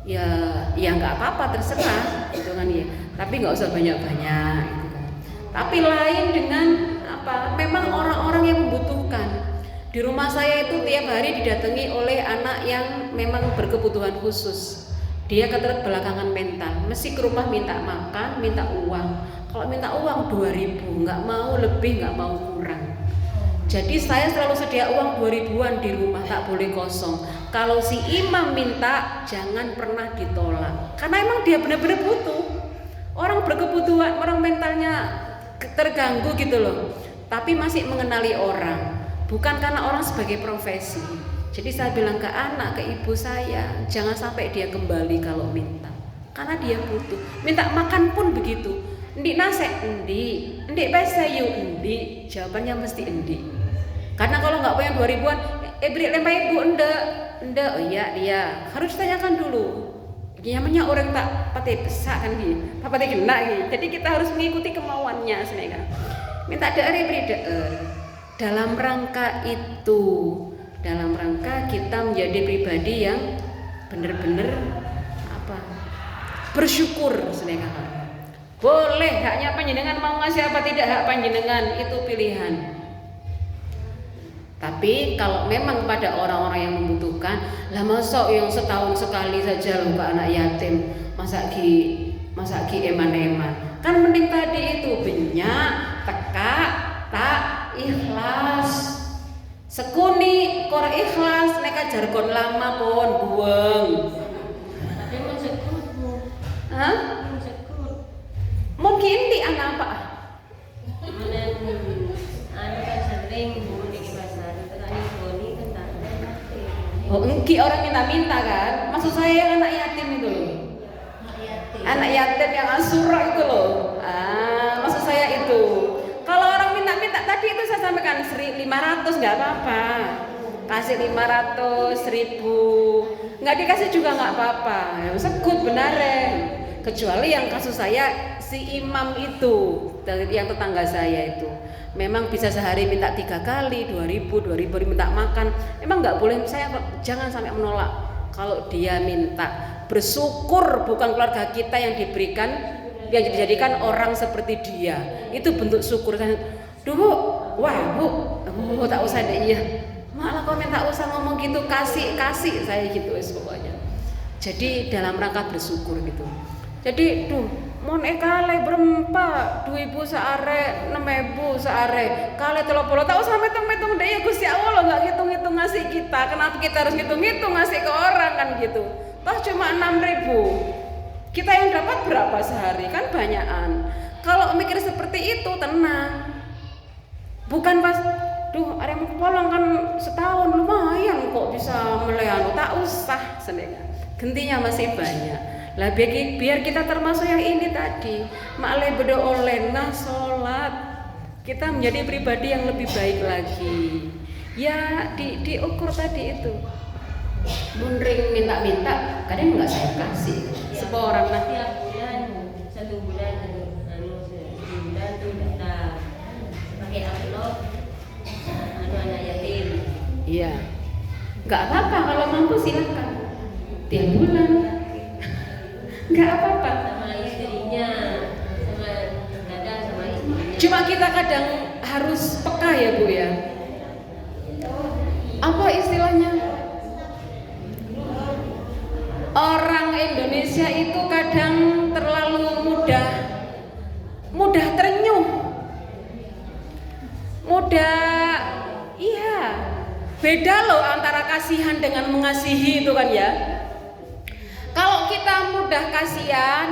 ya nggak apa-apa, terserah gitu kan ya. Tapi nggak usah banyak-banyak gitu kan. Tapi lain dengan apa? Memang orang-orang yang membutuhkan. Di rumah saya itu tiap hari didatangi oleh anak yang memang berkebutuhan khusus. Dia keterbelakangan mental, mesti ke rumah minta makan, minta uang. Kalau minta uang 2.000, nggak mau lebih, nggak mau kurang. Jadi saya selalu sedia uang 2.000-an di rumah, tak boleh kosong. Kalau si imam minta, jangan pernah ditolak. Karena emang dia benar-benar butuh. Orang berkebutuhan, orang mentalnya terganggu gitu loh. Tapi masih mengenali orang. Bukan karena orang sebagai profesi. Jadi saya bilang ke anak, ke ibu saya, jangan sampai dia kembali kalau minta. Karena dia butuh. Minta makan pun begitu. Ndik nase, ndik pesayu, ndik. Jawabannya mesti ndik. Karena kalau nggak punya 2.000-an, beri lempar ibu, ndak, oh iya dia. Harus tanyakan dulu. Namanya orang tak pati besak kan gitu. Tak pati kena gitu. Jadi kita harus mengikuti kemauannya sebenarnya. Minta daerah beri daerah. Dalam rangka itu, dalam rangka kita menjadi pribadi yang benar-benar apa? Bersyukur sebenarnya. Boleh, haknya panjenengan mau ngasih apa tidak, hak panjenengan itu pilihan. Tapi kalau memang pada orang-orang yang membutuhkan, lah masa yang setahun sekali saja loh ke anak yatim, masa ki eman-eman. Kan mending tadi itu benyak, tekak, tak ikhlas. Sekuni kor ikhlas neka jargon lama pon buang. Tapi mau sekut bu. Hah? Mau sekut. Mungkin di anak apa? Mana anu kan sering bu di pasar. Tadi boni kan tak ada. Oh, engki orang minta-minta kan? Maksud saya yang anak yatim itu loh. Anak yatim yang asura itu loh. Maksud saya itu. Kalau orang minta-minta tadi itu saya sampaikan 1.500 nggak apa-apa. Kasih 500, 1.000, nggak dikasih juga nggak apa-apa. Sekut benar ya. Kecuali yang kasus saya si imam itu, yang tetangga saya itu, memang bisa sehari minta 3 kali, 2.000 minta makan. Emang nggak boleh, saya jangan sampai menolak. Kalau dia minta, bersyukur bukan keluarga kita yang diberikan, yang dijadikan orang seperti dia. Itu bentuk syukur. Duh, wah bu, tak usah deh iya. Malah kau minta usah ngomong gitu, kasih saya gitu pokoknya. Jadi dalam rangka bersyukur gitu. Jadi mon kale berempat 2.000 seare, 6.000 seare, kale 30, tak usah hitung-hitung deh ya Gusti Allah nggak hitung-hitung ngasih kita. Kenapa kita harus hitung-hitung ngasih ke orang kan gitu? Toh cuma 6.000. Kita yang dapat berapa sehari kan banyakan. Kalau mikir seperti itu tenang. Bukan pas ada yang polong kan setahun lumayan kok bisa melehan. Tak usah sebenarnya. Gentinya masih banyak. Lah biar kita termasuk yang ini tadi. Maklai bedo oleh nah sholat. Kita menjadi pribadi yang lebih baik lagi. Ya diukur tadi itu. Mundring minta-minta, kadang nggak saya kasih. Sebuah orang lah. Tiap bulan, 1 bulan, sebulan tuh kita pakai amplop, anak yatim. Iya. Nggak apa-apa kalau mampu silakan. Tiap bulan. Nggak apa-apa. Sama istrinya, sama dadang, sama istrinya. Cuma kita kadang harus peka ya Bu ya. Apa istilahnya? Orang Indonesia itu kadang terlalu mudah terenyuh, iya. Beda loh antara kasihan dengan mengasihi itu kan ya. Kalau kita mudah kasihan,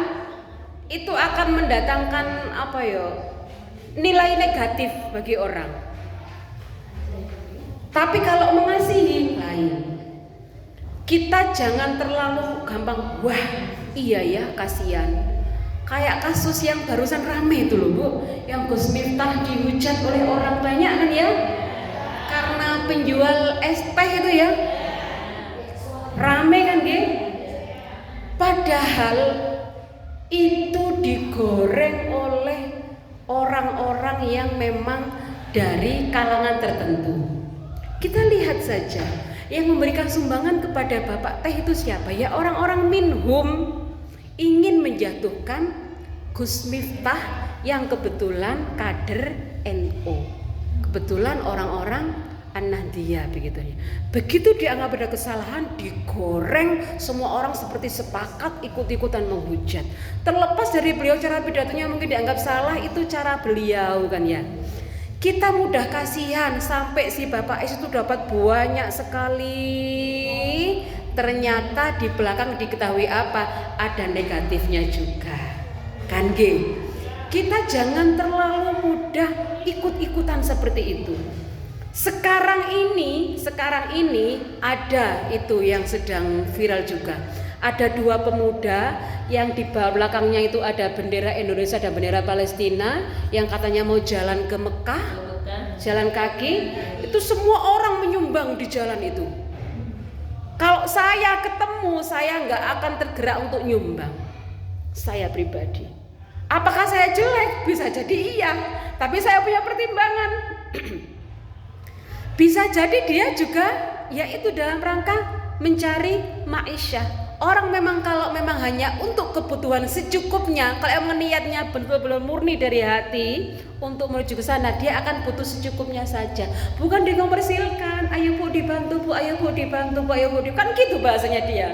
itu akan mendatangkan apa ya? Nilai negatif bagi orang. Tapi kalau mengasihi lain. Kita jangan terlalu gampang, wah iya ya kasihan. Kayak kasus yang barusan rame itu loh Bu, yang Gus Miftah dihujat oleh orang banyak kan ya, karena penjual es teh itu ya, rame kan dia. Padahal itu digoreng oleh orang-orang yang memang dari kalangan tertentu. Kita lihat saja. Yang memberikan sumbangan kepada Bapak Teh itu siapa? Ya orang-orang minhum ingin menjatuhkan Gus Miftah yang kebetulan kader NU. Kebetulan orang-orang An-Nahdliyah begitu ya. Begitu dianggap ada kesalahan, digoreng, semua orang seperti sepakat ikut-ikutan menghujat. Terlepas dari beliau cara pidatonya mungkin dianggap salah, itu cara beliau kan ya. Kita mudah kasihan sampai si Bapak S itu dapat banyak sekali. Ternyata di belakang diketahui apa? Ada negatifnya juga. Kan G? Kita jangan terlalu mudah ikut-ikutan seperti itu. Sekarang ini ada itu yang sedang viral juga. Ada dua pemuda yang di belakangnya itu ada bendera Indonesia dan bendera Palestina yang katanya mau jalan ke Mekah, jalan kaki. Itu semua orang menyumbang di jalan itu. Kalau saya ketemu, saya nggak akan tergerak untuk nyumbang. Saya pribadi. Apakah saya jelek? Bisa jadi iya. Tapi saya punya pertimbangan. Bisa jadi dia juga yaitu dalam rangka mencari ma'isyah. Orang memang kalau memang hanya untuk kebutuhan secukupnya, kalau yang niatnya benar-benar murni dari hati untuk menuju ke sana, dia akan butuh secukupnya saja. Bukan dikomersilkan, ayo Bu dibantu Bu, ayo Bu dibantu Bu, ayo Bu dibantu. Kan gitu bahasanya dia.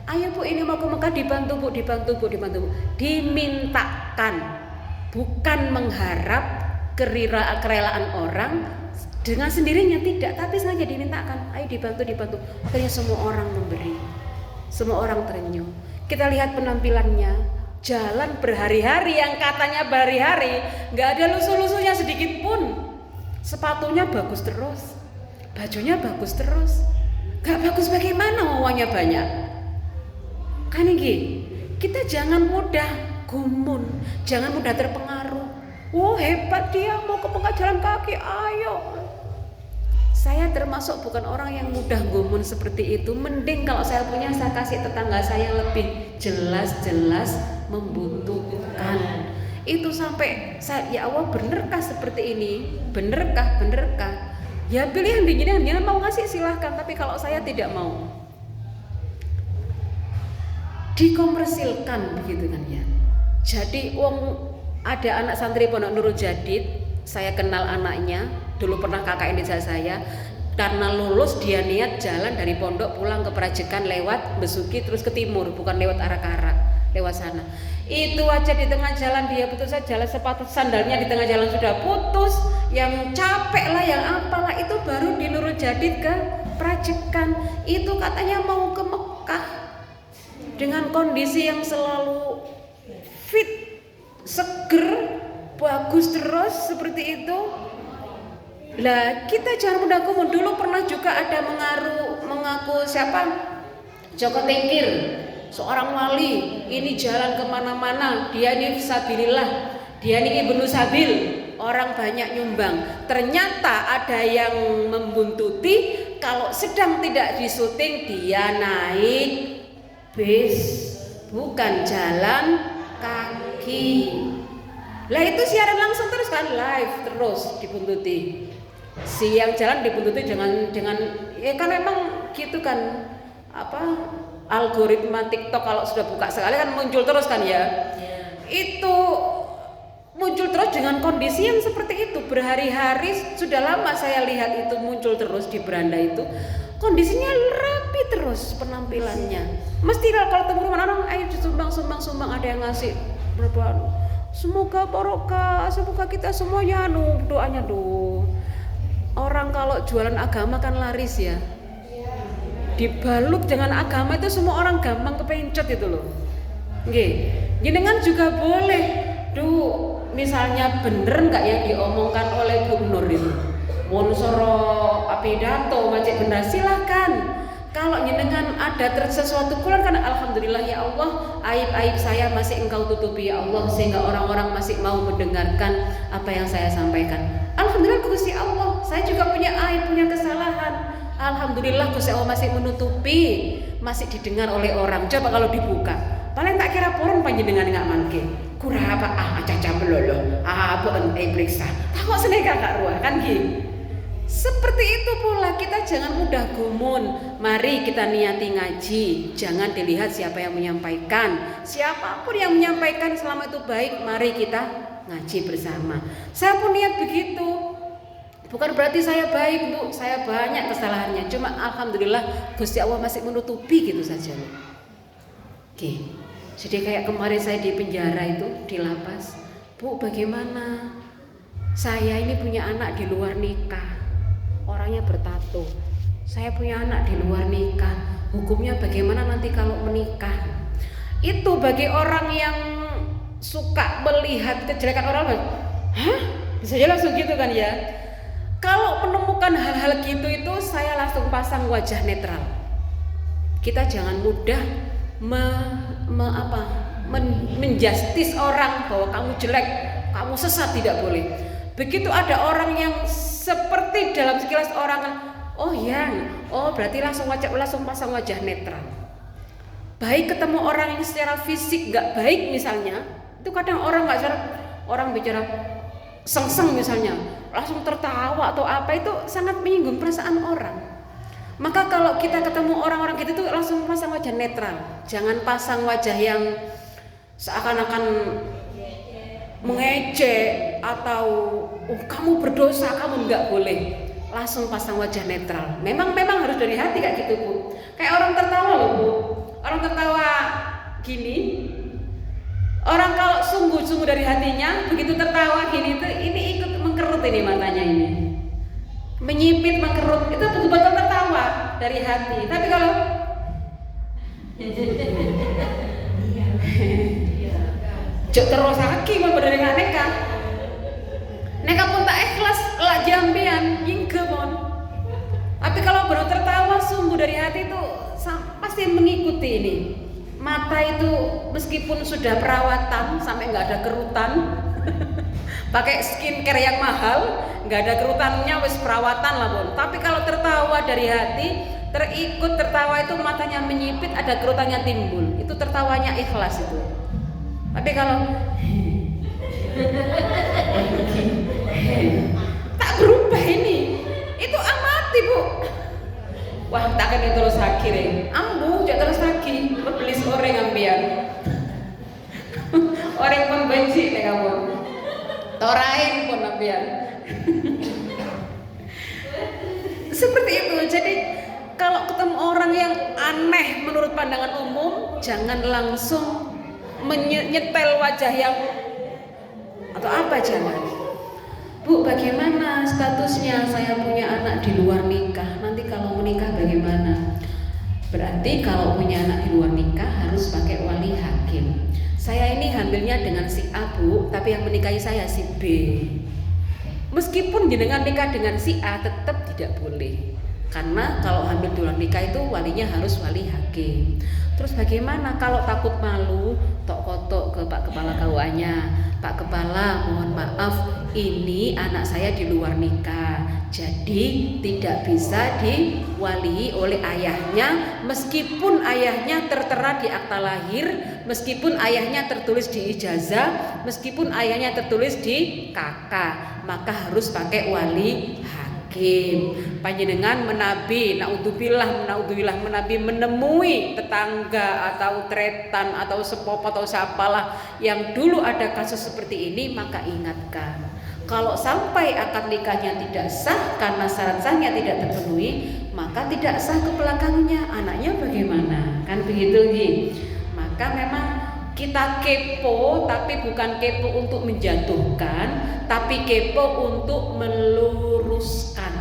Ayo Bu ini mau ke Mekah dibantu Bu, dibantu Bu, dibantu Bu. Dimintakan, bukan mengharap kerelaan orang dengan sendirinya tidak, tapi sengaja dimintakan. Ayo dibantu. Akhirnya semua orang memberi. Semua orang terenyuh. Kita lihat penampilannya, jalan berhari-hari yang katanya berhari-hari, nggak ada lusuh-lusuhnya sedikit pun. Sepatunya bagus terus, bajunya bagus terus. Gak bagus bagaimana uangnya banyak? Kan ini, kita jangan mudah gumun, jangan mudah terpengaruh. Oh hebat dia mau ke Mekah jalan kaki, ayo. Saya termasuk bukan orang yang mudah gumun seperti itu. Mending kalau saya punya, saya kasih tetangga saya lebih jelas-jelas membutuhkan. Itu sampai saya, ya Allah benerkah seperti ini? Benerkah? Ya pilih yang dingin mau ngasih silahkan. Tapi kalau saya tidak mau, dikomersilkan begitu kan ya. Jadi ada anak santri Pondok Nurul Jadid, saya kenal anaknya, dulu pernah KKN desa saya. Karena lulus dia niat jalan dari pondok pulang ke Perajekan lewat Besuki terus ke timur, bukan lewat arah Karak, lewat sana. Itu aja di tengah jalan dia putus aja, jalan sepatu sandalnya di tengah jalan sudah putus, yang capek lah, yang apalah, itu baru di Nurul Jadid ke Perajekan. Itu katanya mau ke Mekah dengan kondisi yang selalu fit, seger, bagus terus seperti itu. Lah kita jangan mudah gumun. Dulu pernah juga ada mengaku siapa? Joko Tingkir, seorang wali, ini jalan kemana-mana, dia ini fisabilillah, dia ini Ibnu Sabil, orang banyak nyumbang. Ternyata ada yang membuntuti, kalau sedang tidak disuting dia naik bis, bukan jalan kaki. Lah itu siaran langsung terus kan, live terus dibuntuti. Si yang jalan dibuntuti dengan ya kan memang gitu kan, apa algoritma TikTok kalau sudah buka sekali kan muncul terus kan ya. Itu muncul terus dengan kondisi yang seperti itu berhari-hari. Sudah lama saya lihat itu muncul terus di beranda itu. Kondisinya rapi terus penampilannya. Mesti kalau temu orang ayo sumbang ada yang ngasih berapa. Semoga barokah, semoga kita semuanya doanya Orang kalau jualan agama kan laris ya. Dibalut dengan agama itu semua orang gampang kepencet itu loh. Nggih. Jenengan juga boleh. Misalnya bener enggak yang diomongkan oleh Bu Nur itu? Monsoro pidato macet benar silahkan. Kalau jenengan ada sesuatu kurang kan alhamdulillah ya Allah, aib-aib saya masih Engkau tutupi ya Allah, sehingga orang-orang masih mau mendengarkan apa yang saya sampaikan. Alhamdulillah Gusti Allah, saya juga punya aib, punya kesalahan. Alhamdulillah Gusti Allah masih menutupi, masih didengar oleh orang. Coba kalau dibuka, paling tak kira purun panjenengan enggak mangke. Kurang apa caca belolo, apa periksa. Takut seneka Kak Ruah kan gitu. Seperti itu pula kita jangan mudah gumun. Mari kita niati ngaji. Jangan dilihat siapa yang menyampaikan. Siapapun yang menyampaikan selama itu baik, mari kita ngaji bersama. Saya pun niat begitu. Bukan berarti saya baik, Bu. Saya banyak kesalahannya. Cuma alhamdulillah Gusti Allah masih menutupi gitu saja. Oke. Jadi kayak kemarin saya di penjara itu, di lapas. Bu, bagaimana? Saya ini punya anak di luar nikah. Orangnya bertato. Saya punya anak di luar nikah. Hukumnya bagaimana nanti kalau menikah? Itu bagi orang yang suka melihat kejelekan orang, hah? Bisa aja langsung gitu kan ya. Kalau menemukan hal-hal gitu itu saya langsung pasang wajah netral. Kita jangan mudah menjustis orang bahwa kamu jelek, kamu sesat, tidak boleh. Begitu ada orang yang seperti dalam sekilas orang, berarti langsung pasang wajah netral. Baik ketemu orang yang secara fisik nggak baik misalnya, itu kadang orang bicara sengseng misalnya, langsung tertawa atau apa, itu sangat menyinggung perasaan orang. Maka kalau kita ketemu orang-orang gitu tuh langsung pasang wajah netral. Jangan pasang wajah yang seakan-akan mengejek atau kamu berdosa, kamu nggak boleh. Langsung pasang wajah netral. Memang harus dari hati kayak gitu, Bu. Kayak orang tertawa loh, Bu. Orang tertawa gini. Orang kalau sungguh-sungguh dari hatinya, begitu tertawa gini tuh, ini ikut mengkerut ini matanya ini. Menyipit, mengkerut, itu betul-betul tertawa dari hati. Tapi kalau jok terus lagi mau berdiri neka pun tak ikhlas lah jambian yingke pun. Tapi kalau baru tertawa sungguh dari hati itu pasti mengikuti ini. Mata itu meskipun sudah perawatan sampai nggak ada kerutan, pakai skincare yang mahal, nggak ada kerutannya, wis perawatan lah Bun. Tapi kalau tertawa dari hati, terikut tertawa itu matanya menyipit, ada kerutannya timbul, itu tertawanya ikhlas itu. Tapi kalau tak berubah ini, itu amati Bu. Wah tak kena terus akhirnya, ambu jangan terus lagi, bebelis orang ambian, orang pun benci nih kamu, torain pun ambian. Seperti itu. Jadi kalau ketemu orang yang aneh menurut pandangan umum, jangan langsung menyetel wajah yang atau apa, jangan. Bu, bagaimana statusnya saya punya anak di luar nikah, nanti kalau menikah bagaimana? Berarti kalau punya anak di luar nikah harus pakai wali hakim. Saya ini hamilnya dengan si A, Bu, tapi yang menikahi saya si B. Meskipun jenengan nikah dengan si A tetap tidak boleh. Karena kalau hamil di luar nikah itu walinya harus wali hakim. Terus bagaimana kalau takut malu, tok-kotok ke Pak Kepala KUA-nya, Pak Kepala mohon maaf, ini anak saya di luar nikah, jadi tidak bisa diwali oleh ayahnya, meskipun ayahnya tertera di akta lahir, meskipun ayahnya tertulis di ijazah, meskipun ayahnya tertulis di KK, maka harus pakai wali hakim. Panjenengan menabi, naudzubillah menabi menemui tetangga atau tretan atau sepupu atau siapalah yang dulu ada kasus seperti ini, maka ingatkan. Kalau sampai akad nikahnya tidak sah karena syarat sahnya tidak terpenuhi, maka tidak sah ke belakangnya, anaknya bagaimana? Kan begitu Gi. Maka memang kita kepo, tapi bukan kepo untuk menjatuhkan, tapi kepo untuk meluruskan.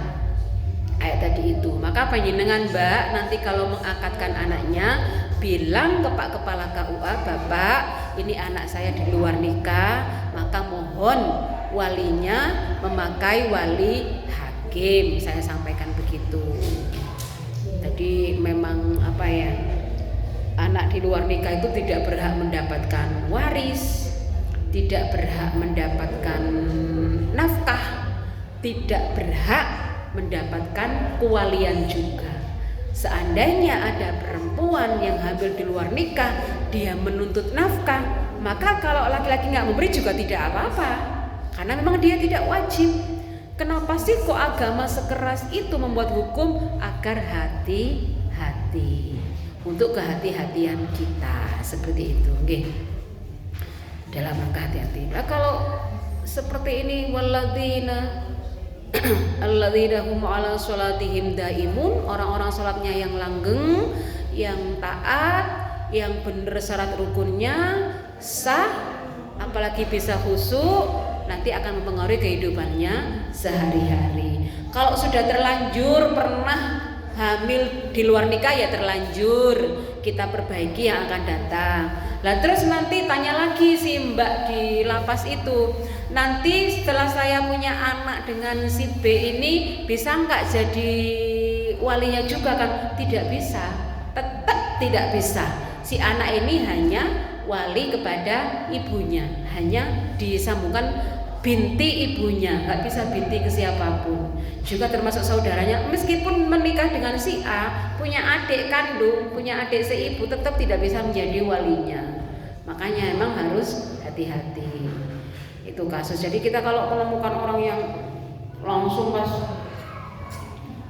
Kayak tadi itu. Maka panjenengan Mbak nanti kalau mengakadkan anaknya, bilang ke Pak Kepala KUA, Bapak, ini anak saya di luar nikah, maka mohon walinya memakai wali hakim. Saya sampaikan begitu. Jadi memang anak di luar nikah itu tidak berhak mendapatkan waris, tidak berhak mendapatkan nafkah, tidak berhak mendapatkan kewalian juga. Seandainya ada perempuan yang hamil di luar nikah, dia menuntut nafkah, maka kalau laki-laki nggak memberi juga tidak apa-apa, karena memang dia tidak wajib. Kenapa sih kok agama sekeras itu membuat hukum? Agar hati-hati, untuk kehati-hatian kita, seperti itu, okay. Dalam rangka hati-hati. Nah, kalau seperti ini, walladzina alladzina hum ala sholatihim daimun, orang-orang sholatnya yang langgeng, yang taat, yang benar syarat rukunnya sah, apalagi bisa khusyuk, nanti akan mempengaruhi kehidupannya sehari-hari. Kalau sudah terlanjur pernah hamil di luar nikah, ya terlanjur, kita perbaiki yang akan datang. Lah terus nanti tanya lagi si Mbak di lapas itu, nanti setelah saya punya anak dengan si B ini, bisa nggak jadi walinya juga kan? Tidak bisa, tetap tidak bisa. Si anak ini hanya wali kepada ibunya, hanya disambungkan binti ibunya, nggak bisa binti ke siapapun. Juga termasuk saudaranya, meskipun menikah dengan si A, punya adik kandung, punya adik seibu, tetap tidak bisa menjadi walinya. Makanya emang harus hati-hati. Itu kasus. Jadi kita kalau menemukan orang yang langsung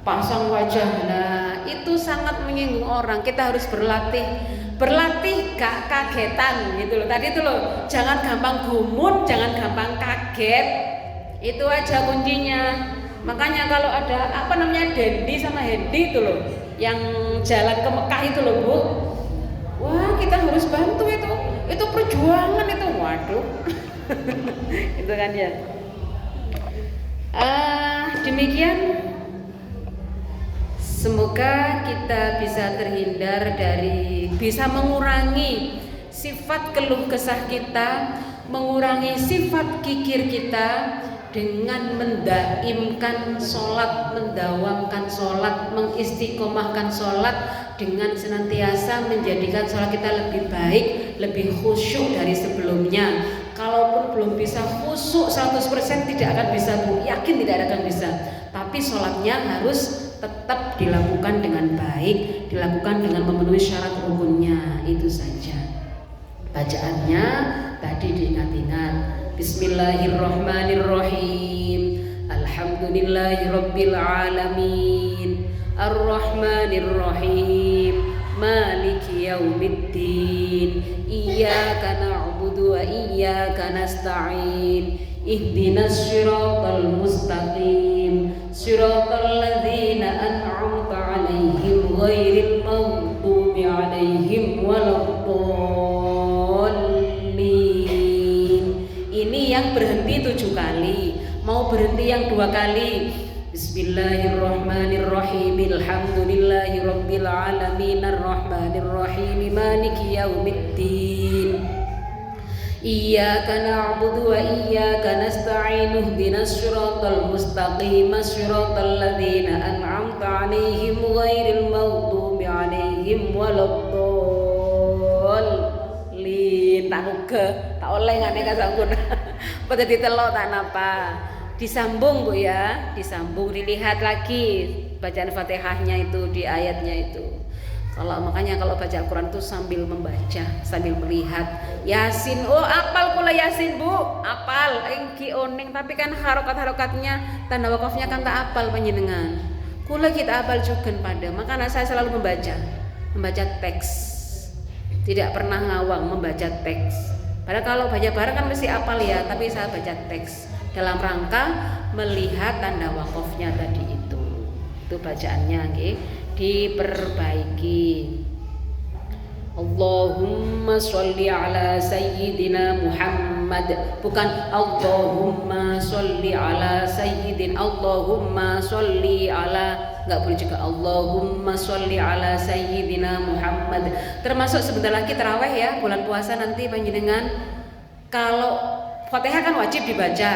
pasang wajah, nah itu sangat menyinggung orang. Kita harus berlatih gak kagetan gitu loh. Tadi itu loh, jangan gampang gumun, jangan gampang kaget. Itu aja kuncinya. Makanya kalau ada Dendi sama Hendi itu loh, yang jalan ke Mekah itu loh Bu, wah kita harus bantu itu perjuangan itu, waduh. Itu kan ya. Demikian. Semoga kita bisa terhindar dari, bisa mengurangi sifat keluh kesah kita, mengurangi sifat kikir kita dengan mendaimkan sholat, mendawamkan sholat, mengistiqomahkan sholat, dengan senantiasa menjadikan sholat kita lebih baik, lebih khusyuk dari sebelumnya. Kalaupun belum bisa khusyuk 100% tidak akan bisa, Bu, yakin tidak akan bisa. Tapi sholatnya harus tetap dilakukan dengan baik, dilakukan dengan memenuhi syarat rukunnya. Itu saja. Bacaannya tadi diingat-ingat. Bismillahirrahmanirrahim. Alhamdulillahirabbil alamin. Arrahmanirrahim. Maliki yaumiddin. Iyyaka na'budu wa iyyaka nasta'in. Ihdinas siratal mustaqim. Siratal ladzina an'amta 'alaihim ghairil maghdubi 'alaihim waladdallin. Ini yang berhenti 7 kali, mau berhenti yang 2 kali. Bismillahirrahmanirrahim. Alhamdulillahirabbil alamin. Arrahmanirrahim. Maliki yaumiddin. Iyyaka na'budu wa iyyaka nasta'in. Ihdinas siratal mustaqim. Siratal ladzina an'amta 'alaihim ghairil maghdubi 'alaihim waladdallin. Tak oleh ngene kasampun. Pada ditelok tak napa. Disambung Bu ya, disambung, dilihat lagi bacaan Fatihahnya itu di ayatnya itu. Makanya kalau baca Al-Quran itu sambil membaca, sambil melihat. Yasin, oh apal kula Yasin Bu, apal engki oning, tapi kan harokat-harokatnya, tanda wakafnya kan tak apal panjenengan. Kula kita apal juga pada, makanya saya selalu membaca teks, tidak pernah ngawang membaca teks. Padahal kalau baca bareng kan mesti apal ya, tapi saya baca teks dalam rangka melihat tanda wakafnya tadi itu. Itu bacaannya, okay? Diperbaiki. Allahumma sholli ala sayyidina Muhammad, bukan Allahumma sholli ala sayyidin, Allahumma sholli ala, enggak boleh juga Allahumma sholli ala sayyidina Muhammad. Termasuk sebentar lagi tarawih ya, bulan puasa nanti panjenengan. Kalau Fatihah kan wajib dibaca.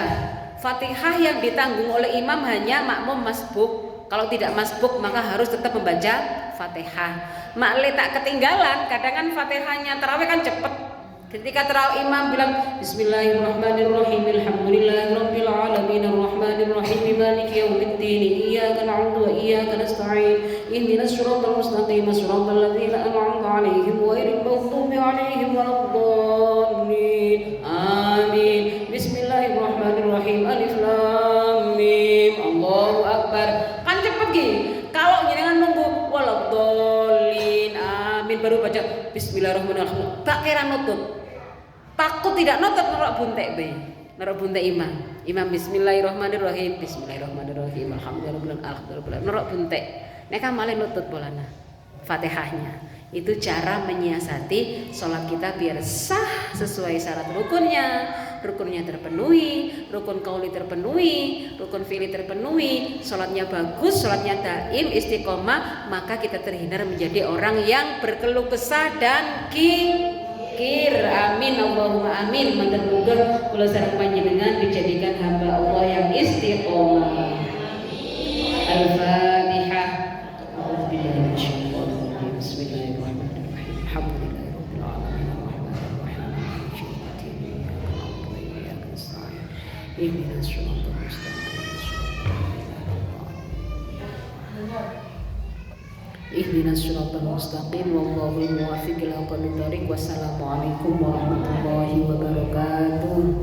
Fatihah yang ditanggung oleh imam hanya makmum masbuk. Kalau tidak masbuk maka harus tetap membaca Fatihah. Makle tak ketinggalan, kadang kan Fatihahnya tarawih kan cepet. Ketika tarawih imam bilang Bismillahirrahmanirrahim. Alhamdulillahirabbil alamin. Arrahmanirrahim. Maliki yaumiddin. Iyyaka na'budu wa iyyaka nasta'in. Ihdinas siratal mustaqim. Siratal ladzina an'amta 'alaihim ghairil maghdubi 'alaihim waladdallin. Amin. Bismillahirrahmanirrahim. Alif lam mim. Bismillahirrahmanirrahim. Tak kira nutut. Takut tidak nutut nerok buntek be. Nerok buntek imam. Imam bismillahirrahmanirrahim. Bismillahirrahmanirrahim. Alhamdulillah. Nerok buntek. Nek malah nutut bolana. Fatihahnya. Itu cara menyiasati sholat kita biar sah sesuai syarat rukunnya terpenuhi, rukun qauli terpenuhi, rukun fi'li terpenuhi, sholatnya bagus, sholatnya daim, istiqomah, maka kita terhindar menjadi orang yang berkeluh kesah dan kikir. Amin Allahumma amin. Mudah-mudahan kula sareng panjenengan dijadikan hamba Allah yang istiqomah. Al-Fatihah. A'udzubillahi minasyaitonir rajim. Bismillahirrahmanirrahim. Alhamdulillahirabbil alamin. Ihdinas siratal mustaqim. Ihdinas siratal mustaqim wallahul muwaffiq ila aqwamit thoriq. Wassalamualaikum warahmatullahi wabarakatuh.